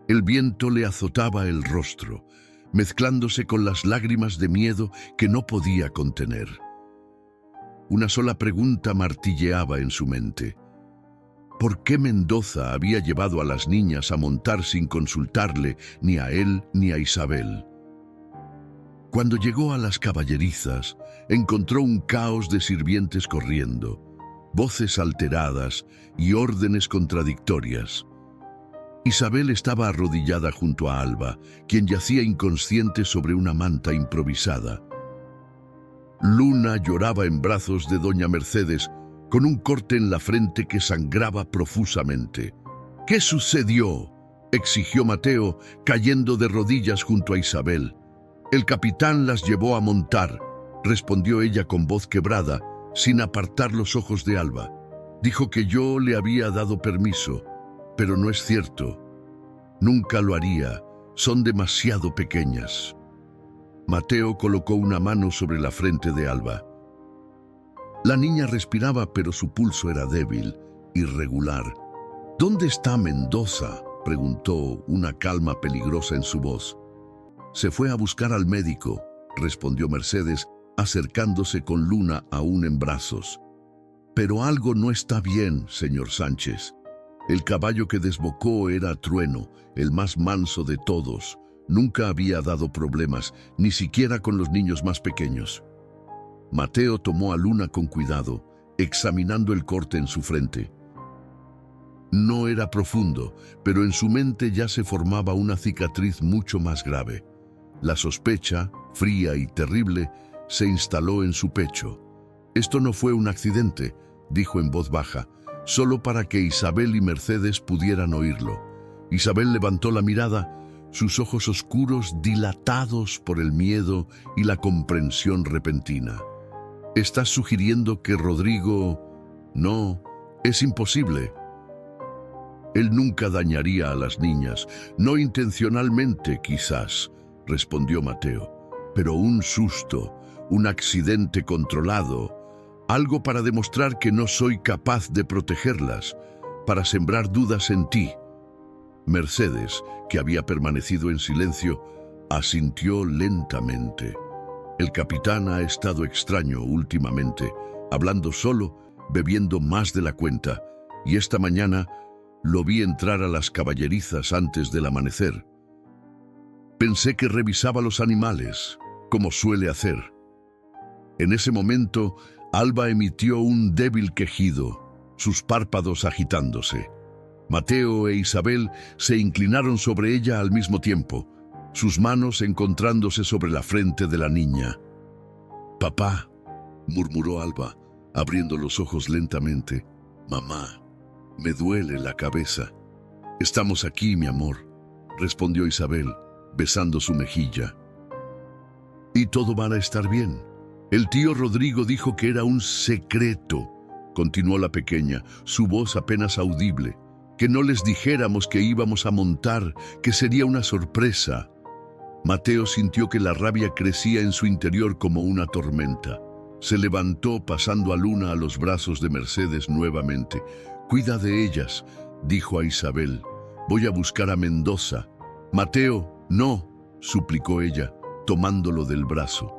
El viento le azotaba el rostro, mezclándose con las lágrimas de miedo que no podía contener. Una sola pregunta martilleaba en su mente. ¿Por qué Mendoza había llevado a las niñas a montar sin consultarle ni a él ni a Isabel? Cuando llegó a las caballerizas, encontró un caos de sirvientes corriendo, voces alteradas y órdenes contradictorias. Isabel estaba arrodillada junto a Alba, quien yacía inconsciente sobre una manta improvisada. Luna lloraba en brazos de doña Mercedes, con un corte en la frente que sangraba profusamente. «¿Qué sucedió?», exigió Mateo, cayendo de rodillas junto a Isabel. «El capitán las llevó a montar», respondió ella con voz quebrada, sin apartar los ojos de Alba. «Dijo que yo le había dado permiso, pero no es cierto. Nunca lo haría, son demasiado pequeñas». Mateo colocó una mano sobre la frente de Alba. La niña respiraba, pero su pulso era débil, irregular. «¿Dónde está Mendoza?», preguntó, una calma peligrosa en su voz. «Se fue a buscar al médico», respondió Mercedes, acercándose con Luna aún en brazos. «Pero algo no está bien, señor Sánchez. El caballo que desbocó era Trueno, el más manso de todos. Nunca había dado problemas, ni siquiera con los niños más pequeños». Mateo tomó a Luna con cuidado, examinando el corte en su frente. No era profundo, pero en su mente ya se formaba una cicatriz mucho más grave. La sospecha, fría y terrible, se instaló en su pecho. «Esto no fue un accidente», dijo en voz baja, solo para que Isabel y Mercedes pudieran oírlo. Isabel levantó la mirada, sus ojos oscuros dilatados por el miedo y la comprensión repentina. «¿Estás sugiriendo que Rodrigo...?» «No, es imposible. Él nunca dañaría a las niñas, no intencionalmente quizás», respondió Mateo. «Pero un susto, un accidente controlado, algo para demostrar que no soy capaz de protegerlas, para sembrar dudas en ti». Mercedes, que había permanecido en silencio, asintió lentamente. «El capitán ha estado extraño últimamente, hablando solo, bebiendo más de la cuenta, y esta mañana lo vi entrar a las caballerizas antes del amanecer. Pensé que revisaba los animales, como suele hacer». En ese momento, Alba emitió un débil quejido, sus párpados agitándose. Mateo e Isabel se inclinaron sobre ella al mismo tiempo, sus manos encontrándose sobre la frente de la niña. «Papá», murmuró Alba, abriendo los ojos lentamente. «Mamá, me duele la cabeza». «Estamos aquí, mi amor», respondió Isabel, besando su mejilla. «Y todo va a estar bien. El tío Rodrigo dijo que era un secreto», continuó la pequeña, su voz apenas audible. «Que no les dijéramos que íbamos a montar, que sería una sorpresa». Mateo sintió que la rabia crecía en su interior como una tormenta. Se levantó pasando a Luna a los brazos de Mercedes nuevamente. «Cuida de ellas», dijo a Isabel. «Voy a buscar a Mendoza». «Mateo, no», suplicó ella, tomándolo del brazo.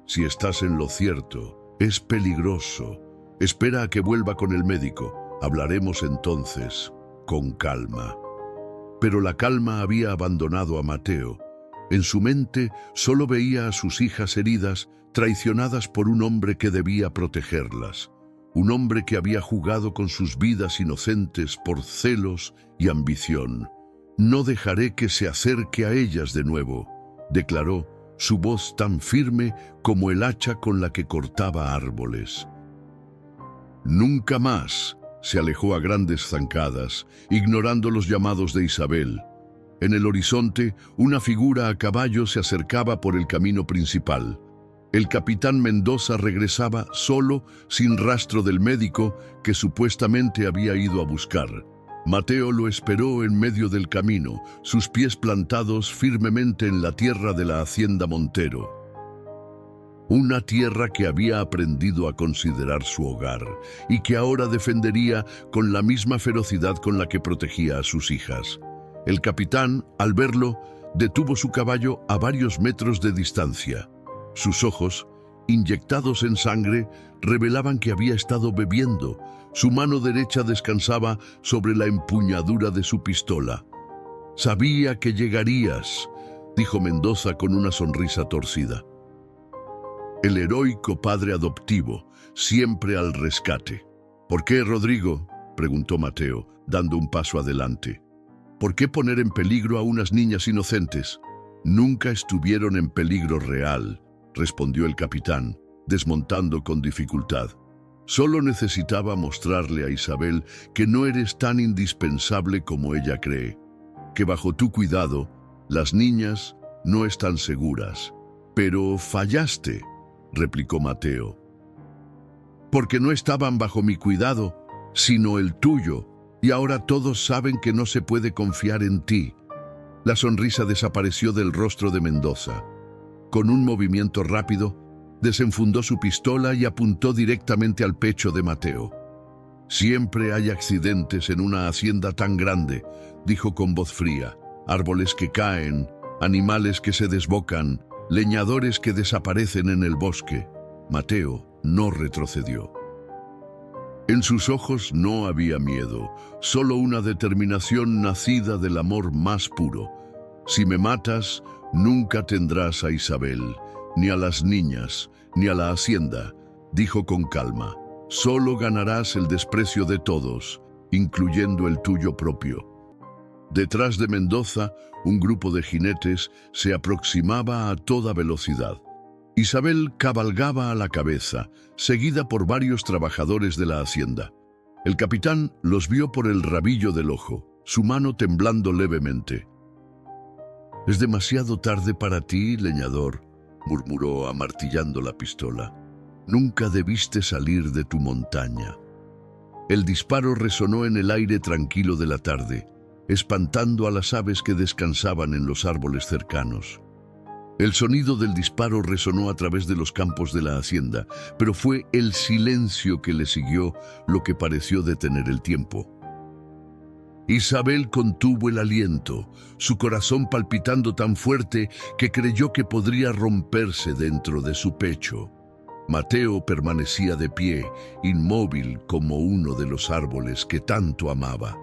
«Si estás en lo cierto, es peligroso. Espera a que vuelva con el médico. Hablaremos entonces, con calma. Pero la calma había abandonado a Mateo. En su mente solo veía a sus hijas heridas, traicionadas por un hombre que debía protegerlas. Un hombre que había jugado con sus vidas inocentes por celos y ambición. «No dejaré que se acerque a ellas de nuevo», declaró, su voz tan firme como el hacha con la que cortaba árboles. «Nunca más», se alejó a grandes zancadas, ignorando los llamados de Isabel. En el horizonte, una figura a caballo se acercaba por el camino principal. El capitán Mendoza regresaba solo, sin rastro del médico que supuestamente había ido a buscar. Mateo lo esperó en medio del camino, sus pies plantados firmemente en la tierra de la hacienda Montero. Una tierra que había aprendido a considerar su hogar y que ahora defendería con la misma ferocidad con la que protegía a sus hijas. El capitán, al verlo, detuvo su caballo a varios metros de distancia. Sus ojos, inyectados en sangre, revelaban que había estado bebiendo. Su mano derecha descansaba sobre la empuñadura de su pistola. «Sabía que llegarías», dijo Mendoza con una sonrisa torcida. El heroico padre adoptivo, siempre al rescate. «¿Por qué, Rodrigo?», preguntó Mateo, dando un paso adelante. «¿Por qué poner en peligro a unas niñas inocentes?». «Nunca estuvieron en peligro real», respondió el capitán, desmontando con dificultad. «Solo necesitaba mostrarle a Isabel que no eres tan indispensable como ella cree, que bajo tu cuidado las niñas no están seguras». «Pero fallaste», replicó Mateo. «Porque no estaban bajo mi cuidado, sino el tuyo, y ahora todos saben que no se puede confiar en ti». La sonrisa desapareció del rostro de Mendoza. Con un movimiento rápido, desenfundó su pistola y apuntó directamente al pecho de Mateo. «Siempre hay accidentes en una hacienda tan grande», dijo con voz fría. «Árboles que caen, animales que se desbocan, leñadores que desaparecen en el bosque». Mateo no retrocedió. En sus ojos no había miedo, solo una determinación nacida del amor más puro. «Si me matas, nunca tendrás a Isabel, ni a las niñas, ni a la hacienda», dijo con calma. «Solo ganarás el desprecio de todos, incluyendo el tuyo propio». Detrás de Mendoza, un grupo de jinetes se aproximaba a toda velocidad. Isabel cabalgaba a la cabeza, seguida por varios trabajadores de la hacienda. El capitán los vio por el rabillo del ojo, su mano temblando levemente. «Es demasiado tarde para ti, leñador», murmuró amartillando la pistola. «Nunca debiste salir de tu montaña». El disparo resonó en el aire tranquilo de la tarde, espantando a las aves que descansaban en los árboles cercanos. El sonido del disparo resonó a través de los campos de la hacienda, pero fue el silencio que le siguió lo que pareció detener el tiempo. Isabel contuvo el aliento, su corazón palpitando tan fuerte que creyó que podría romperse dentro de su pecho. Mateo permanecía de pie, inmóvil como uno de los árboles que tanto amaba.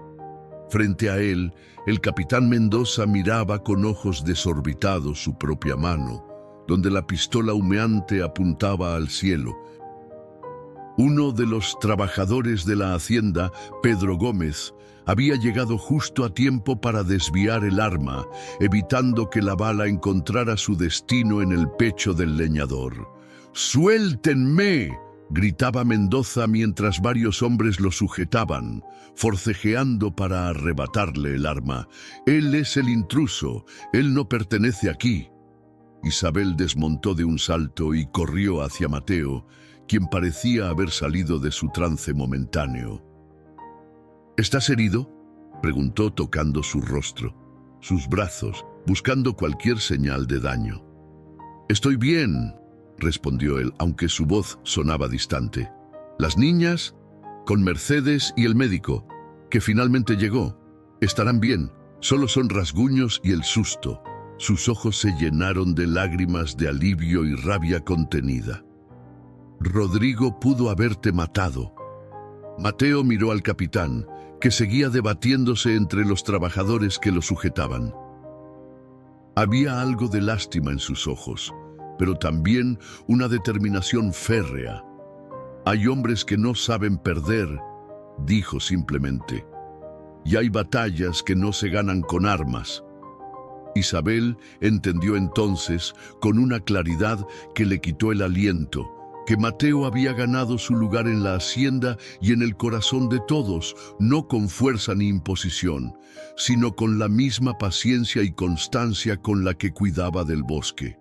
Frente a él, el capitán Mendoza miraba con ojos desorbitados su propia mano, donde la pistola humeante apuntaba al cielo. Uno de los trabajadores de la hacienda, Pedro Gómez, había llegado justo a tiempo para desviar el arma, evitando que la bala encontrara su destino en el pecho del leñador. «¡Suéltenme!», gritaba Mendoza mientras varios hombres lo sujetaban, forcejeando para arrebatarle el arma. «Él es el intruso, él no pertenece aquí». Isabel desmontó de un salto y corrió hacia Mateo, quien parecía haber salido de su trance momentáneo. «¿Estás herido?», preguntó tocando su rostro, sus brazos, buscando cualquier señal de daño. «Estoy bien», respondió él, aunque su voz sonaba distante. «Las niñas, con Mercedes y el médico, que finalmente llegó, estarán bien, solo son rasguños y el susto». Sus ojos se llenaron de lágrimas de alivio y rabia contenida. Rodrigo pudo haberte matado. Mateo miró al capitán, que seguía debatiéndose entre los trabajadores que lo sujetaban. Había algo de lástima en sus ojos, pero también una determinación férrea. Hay hombres que no saben perder, dijo simplemente, y hay batallas que no se ganan con armas. Isabel entendió entonces, con una claridad que le quitó el aliento, que Mateo había ganado su lugar en la hacienda y en el corazón de todos, no con fuerza ni imposición, sino con la misma paciencia y constancia con la que cuidaba del bosque.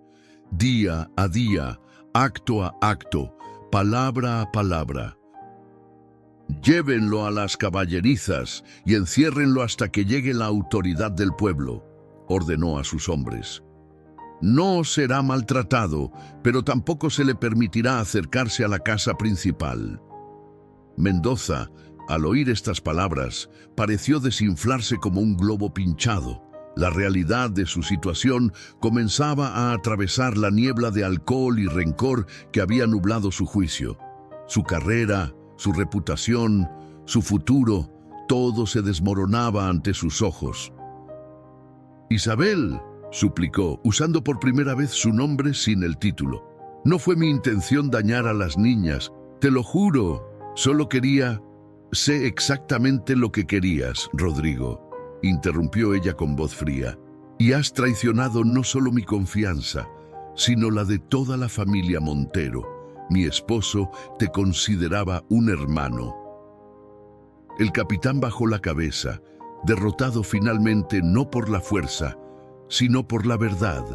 Día a día, acto a acto, palabra a palabra. Llévenlo a las caballerizas y enciérrenlo hasta que llegue la autoridad del pueblo, ordenó a sus hombres. No será maltratado, pero tampoco se le permitirá acercarse a la casa principal. Mendoza, al oír estas palabras, pareció desinflarse como un globo pinchado. La realidad de su situación comenzaba a atravesar la niebla de alcohol y rencor que había nublado su juicio. Su carrera, su reputación, su futuro, todo se desmoronaba ante sus ojos. «Isabel», suplicó, usando por primera vez su nombre sin el título. «No fue mi intención dañar a las niñas, te lo juro. Solo quería...» «Sé exactamente lo que querías, Rodrigo», interrumpió ella con voz fría. «Y has traicionado no solo mi confianza, sino la de toda la familia Montero. Mi esposo te consideraba un hermano». El capitán bajó la cabeza, derrotado finalmente no por la fuerza, sino por la verdad.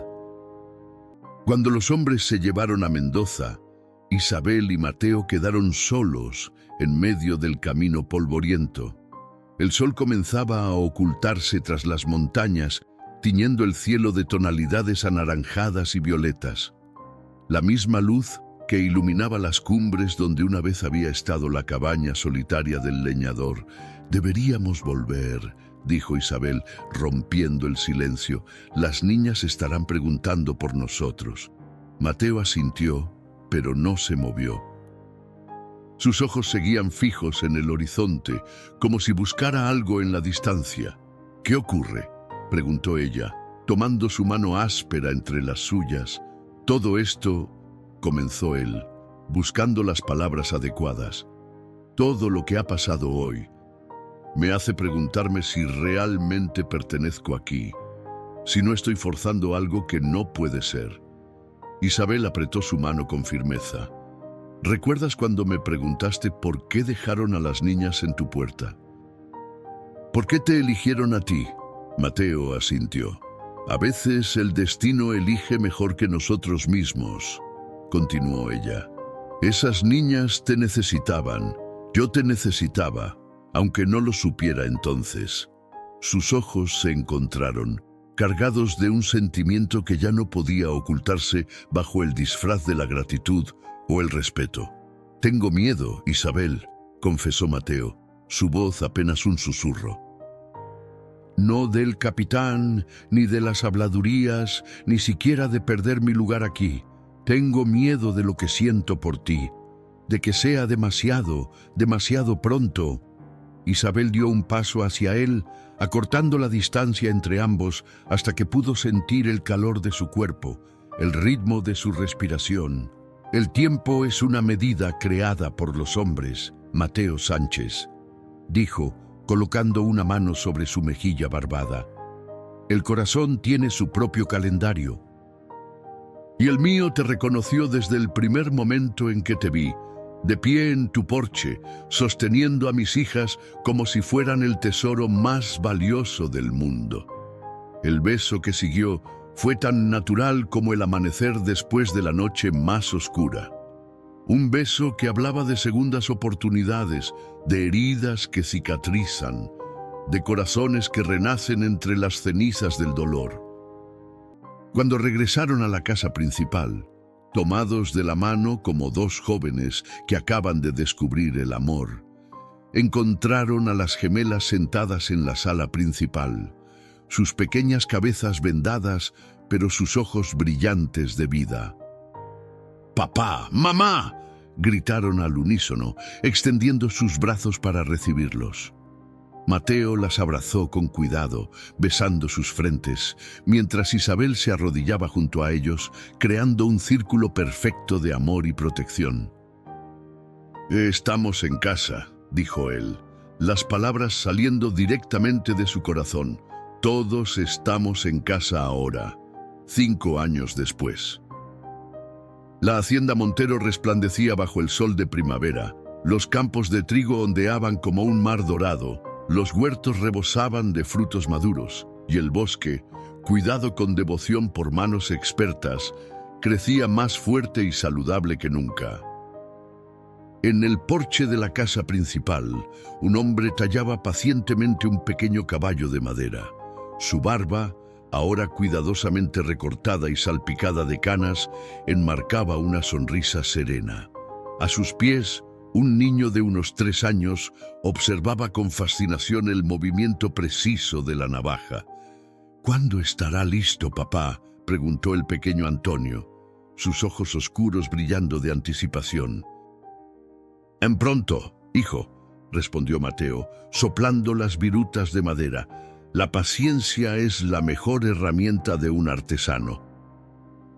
Cuando los hombres se llevaron a Mendoza, Isabel y Mateo quedaron solos en medio del camino polvoriento. El sol comenzaba a ocultarse tras las montañas, tiñendo el cielo de tonalidades anaranjadas y violetas. La misma luz que iluminaba las cumbres donde una vez había estado la cabaña solitaria del leñador. «Deberíamos volver», dijo Isabel, rompiendo el silencio. «Las niñas estarán preguntando por nosotros». Mateo asintió, pero no se movió. Sus ojos seguían fijos en el horizonte, como si buscara algo en la distancia. «¿Qué ocurre?», preguntó ella, tomando su mano áspera entre las suyas. «Todo esto», comenzó él, buscando las palabras adecuadas. «Todo lo que ha pasado hoy me hace preguntarme si realmente pertenezco aquí, si no estoy forzando algo que no puede ser». Isabel apretó su mano con firmeza. «¿Recuerdas cuando me preguntaste por qué dejaron a las niñas en tu puerta? ¿Por qué te eligieron a ti?». Mateo asintió. «A veces el destino elige mejor que nosotros mismos», continuó ella. «Esas niñas te necesitaban, yo te necesitaba, aunque no lo supiera entonces». Sus ojos se encontraron, cargados de un sentimiento que ya no podía ocultarse bajo el disfraz de la gratitud o el respeto. «Tengo miedo, Isabel», confesó Mateo, su voz apenas un susurro. «No del capitán, ni de las habladurías, ni siquiera de perder mi lugar aquí. Tengo miedo de lo que siento por ti, de que sea demasiado, demasiado pronto». Isabel dio un paso hacia él, acortando la distancia entre ambos hasta que pudo sentir el calor de su cuerpo, el ritmo de su respiración. «El tiempo es una medida creada por los hombres, Mateo Sánchez», dijo, colocando una mano sobre su mejilla barbada. «El corazón tiene su propio calendario. Y el mío te reconoció desde el primer momento en que te vi, de pie en tu porche, sosteniendo a mis hijas como si fueran el tesoro más valioso del mundo». El beso que siguió fue tan natural como el amanecer después de la noche más oscura. Un beso que hablaba de segundas oportunidades, de heridas que cicatrizan, de corazones que renacen entre las cenizas del dolor. Cuando regresaron a la casa principal, tomados de la mano como dos jóvenes que acaban de descubrir el amor, encontraron a las gemelas sentadas en la sala principal, sus pequeñas cabezas vendadas, pero sus ojos brillantes de vida. «¡Papá! ¡Mamá!», gritaron al unísono, extendiendo sus brazos para recibirlos. Mateo las abrazó con cuidado, besando sus frentes, mientras Isabel se arrodillaba junto a ellos, creando un círculo perfecto de amor y protección. «Estamos en casa», dijo él, las palabras saliendo directamente de su corazón. «Todos estamos en casa ahora, 5 años después». La hacienda Montero resplandecía bajo el sol de primavera, los campos de trigo ondeaban como un mar dorado, los huertos rebosaban de frutos maduros, y el bosque, cuidado con devoción por manos expertas, crecía más fuerte y saludable que nunca. En el porche de la casa principal, un hombre tallaba pacientemente un pequeño caballo de madera. Su barba, ahora cuidadosamente recortada y salpicada de canas, enmarcaba una sonrisa serena. A sus pies, un niño de unos 3 años observaba con fascinación el movimiento preciso de la navaja. «¿Cuándo estará listo, papá?», preguntó el pequeño Antonio, sus ojos oscuros brillando de anticipación. «En pronto, hijo», respondió Mateo, soplando las virutas de madera. «La paciencia es la mejor herramienta de un artesano».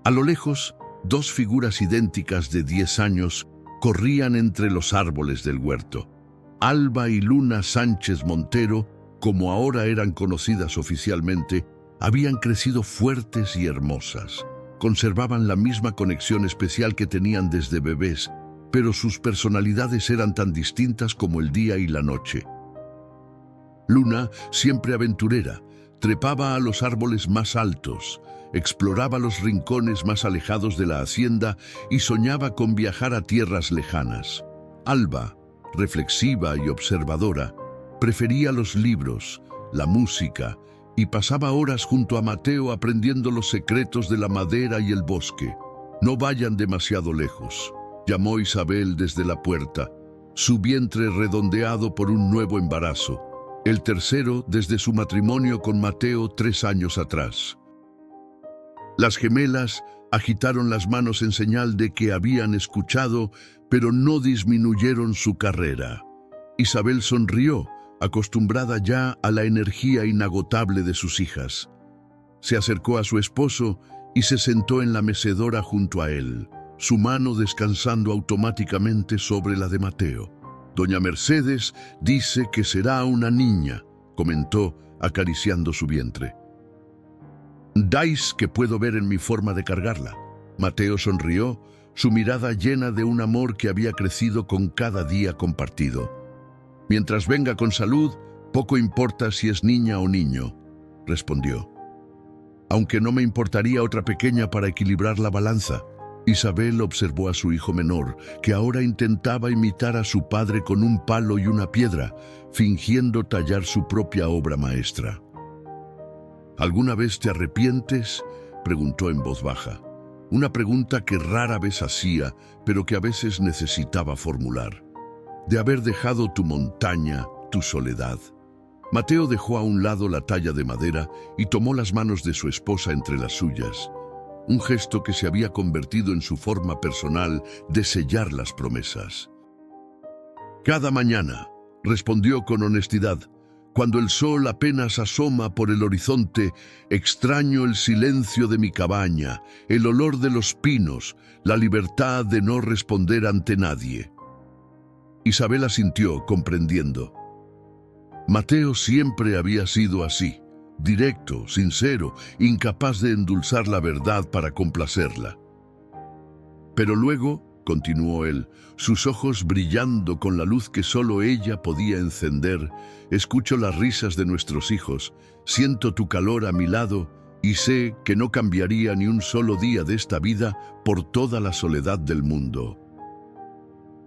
A lo lejos, 2 figuras idénticas de 10 años corrían entre los árboles del huerto. Alba y Luna Sánchez Montero, como ahora eran conocidas oficialmente, habían crecido fuertes y hermosas. Conservaban la misma conexión especial que tenían desde bebés, pero sus personalidades eran tan distintas como el día y la noche. Luna, siempre aventurera, trepaba a los árboles más altos, exploraba los rincones más alejados de la hacienda y soñaba con viajar a tierras lejanas. Alba, reflexiva y observadora, prefería los libros, la música y pasaba horas junto a Mateo aprendiendo los secretos de la madera y el bosque. «No vayan demasiado lejos», llamó Isabel desde la puerta, su vientre redondeado por un nuevo embarazo, el tercero desde su matrimonio con Mateo 3 años atrás. Las gemelas agitaron las manos en señal de que habían escuchado, pero no disminuyeron su carrera. Isabel sonrió, acostumbrada ya a la energía inagotable de sus hijas. Se acercó a su esposo y se sentó en la mecedora junto a él, su mano descansando automáticamente sobre la de Mateo. «Doña Mercedes dice que será una niña», comentó, acariciando su vientre. «¿Dais que puedo ver en mi forma de cargarla?». Mateo sonrió, su mirada llena de un amor que había crecido con cada día compartido. «Mientras venga con salud, poco importa si es niña o niño», respondió. «Aunque no me importaría otra pequeña para equilibrar la balanza». Isabel observó a su hijo menor, que ahora intentaba imitar a su padre con un palo y una piedra, fingiendo tallar su propia obra maestra. «¿Alguna vez te arrepientes?», preguntó en voz baja. Una pregunta que rara vez hacía, pero que a veces necesitaba formular. «De haber dejado tu montaña, tu soledad». Mateo dejó a un lado la talla de madera y tomó las manos de su esposa entre las suyas. Un gesto que se había convertido en su forma personal de sellar las promesas. «Cada mañana», respondió con honestidad, «cuando el sol apenas asoma por el horizonte, extraño el silencio de mi cabaña, el olor de los pinos, la libertad de no responder ante nadie». Isabel asintió, comprendiendo. Mateo siempre había sido así. Directo, sincero, incapaz de endulzar la verdad para complacerla. «Pero luego», continuó él, sus ojos brillando con la luz que solo ella podía encender, «escucho las risas de nuestros hijos, siento tu calor a mi lado y sé que no cambiaría ni un solo día de esta vida por toda la soledad del mundo».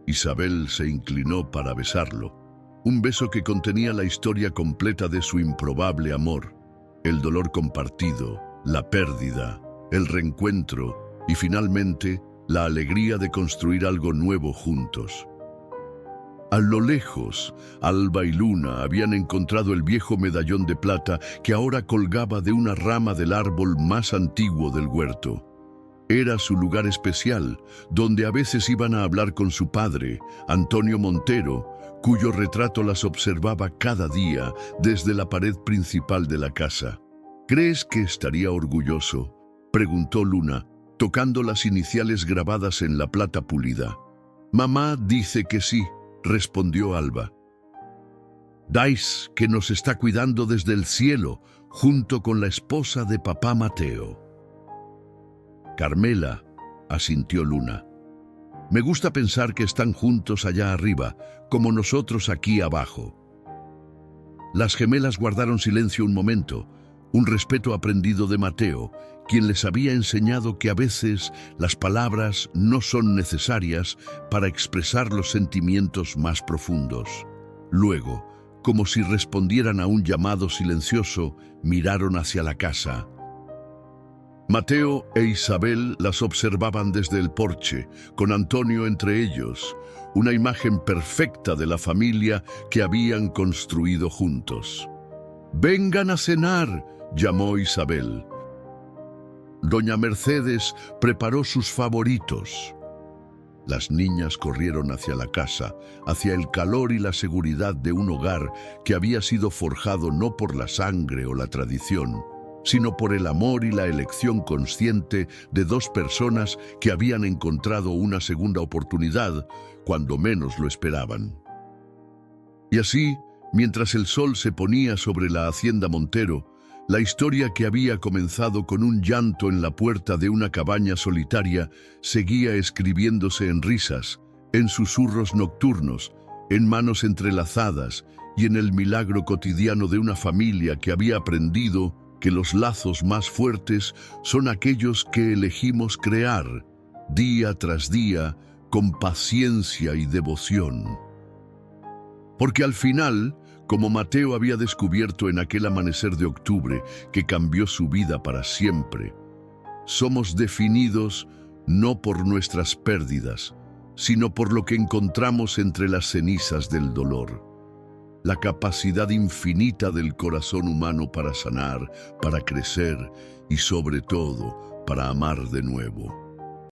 Isabel se inclinó para besarlo, un beso que contenía la historia completa de su improbable amor. El dolor compartido, la pérdida, el reencuentro y finalmente la alegría de construir algo nuevo juntos. A lo lejos, Alba y Luna habían encontrado el viejo medallón de plata que ahora colgaba de una rama del árbol más antiguo del huerto. Era su lugar especial, donde a veces iban a hablar con su padre, Antonio Montero, cuyo retrato las observaba cada día desde la pared principal de la casa. ¿Crees que estaría orgulloso?, preguntó Luna, tocando las iniciales grabadas en la plata pulida. Mamá dice que sí, respondió Alba. Dice que nos está cuidando desde el cielo, junto con la esposa de papá Mateo. Carmela, asintió Luna. Me gusta pensar que están juntos allá arriba, como nosotros aquí abajo. Las gemelas guardaron silencio un momento, un respeto aprendido de Mateo, quien les había enseñado que a veces las palabras no son necesarias para expresar los sentimientos más profundos. Luego, como si respondieran a un llamado silencioso, miraron hacia la casa. Mateo e Isabel las observaban desde el porche, con Antonio entre ellos, una imagen perfecta de la familia que habían construido juntos. «Vengan a cenar», llamó Isabel. Doña Mercedes preparó sus favoritos. Las niñas corrieron hacia la casa, hacia el calor y la seguridad de un hogar que había sido forjado no por la sangre o la tradición, sino por el amor y la elección consciente de dos personas que habían encontrado una segunda oportunidad cuando menos lo esperaban. Y así, mientras el sol se ponía sobre la hacienda Montero, la historia que había comenzado con un llanto en la puerta de una cabaña solitaria seguía escribiéndose en risas, en susurros nocturnos, en manos entrelazadas y en el milagro cotidiano de una familia que había aprendido que los lazos más fuertes son aquellos que elegimos crear, día tras día, con paciencia y devoción. Porque al final, como Mateo había descubierto en aquel amanecer de octubre que cambió su vida para siempre, somos definidos no por nuestras pérdidas, sino por lo que encontramos entre las cenizas del dolor. La capacidad infinita del corazón humano para sanar, para crecer y sobre todo para amar de nuevo.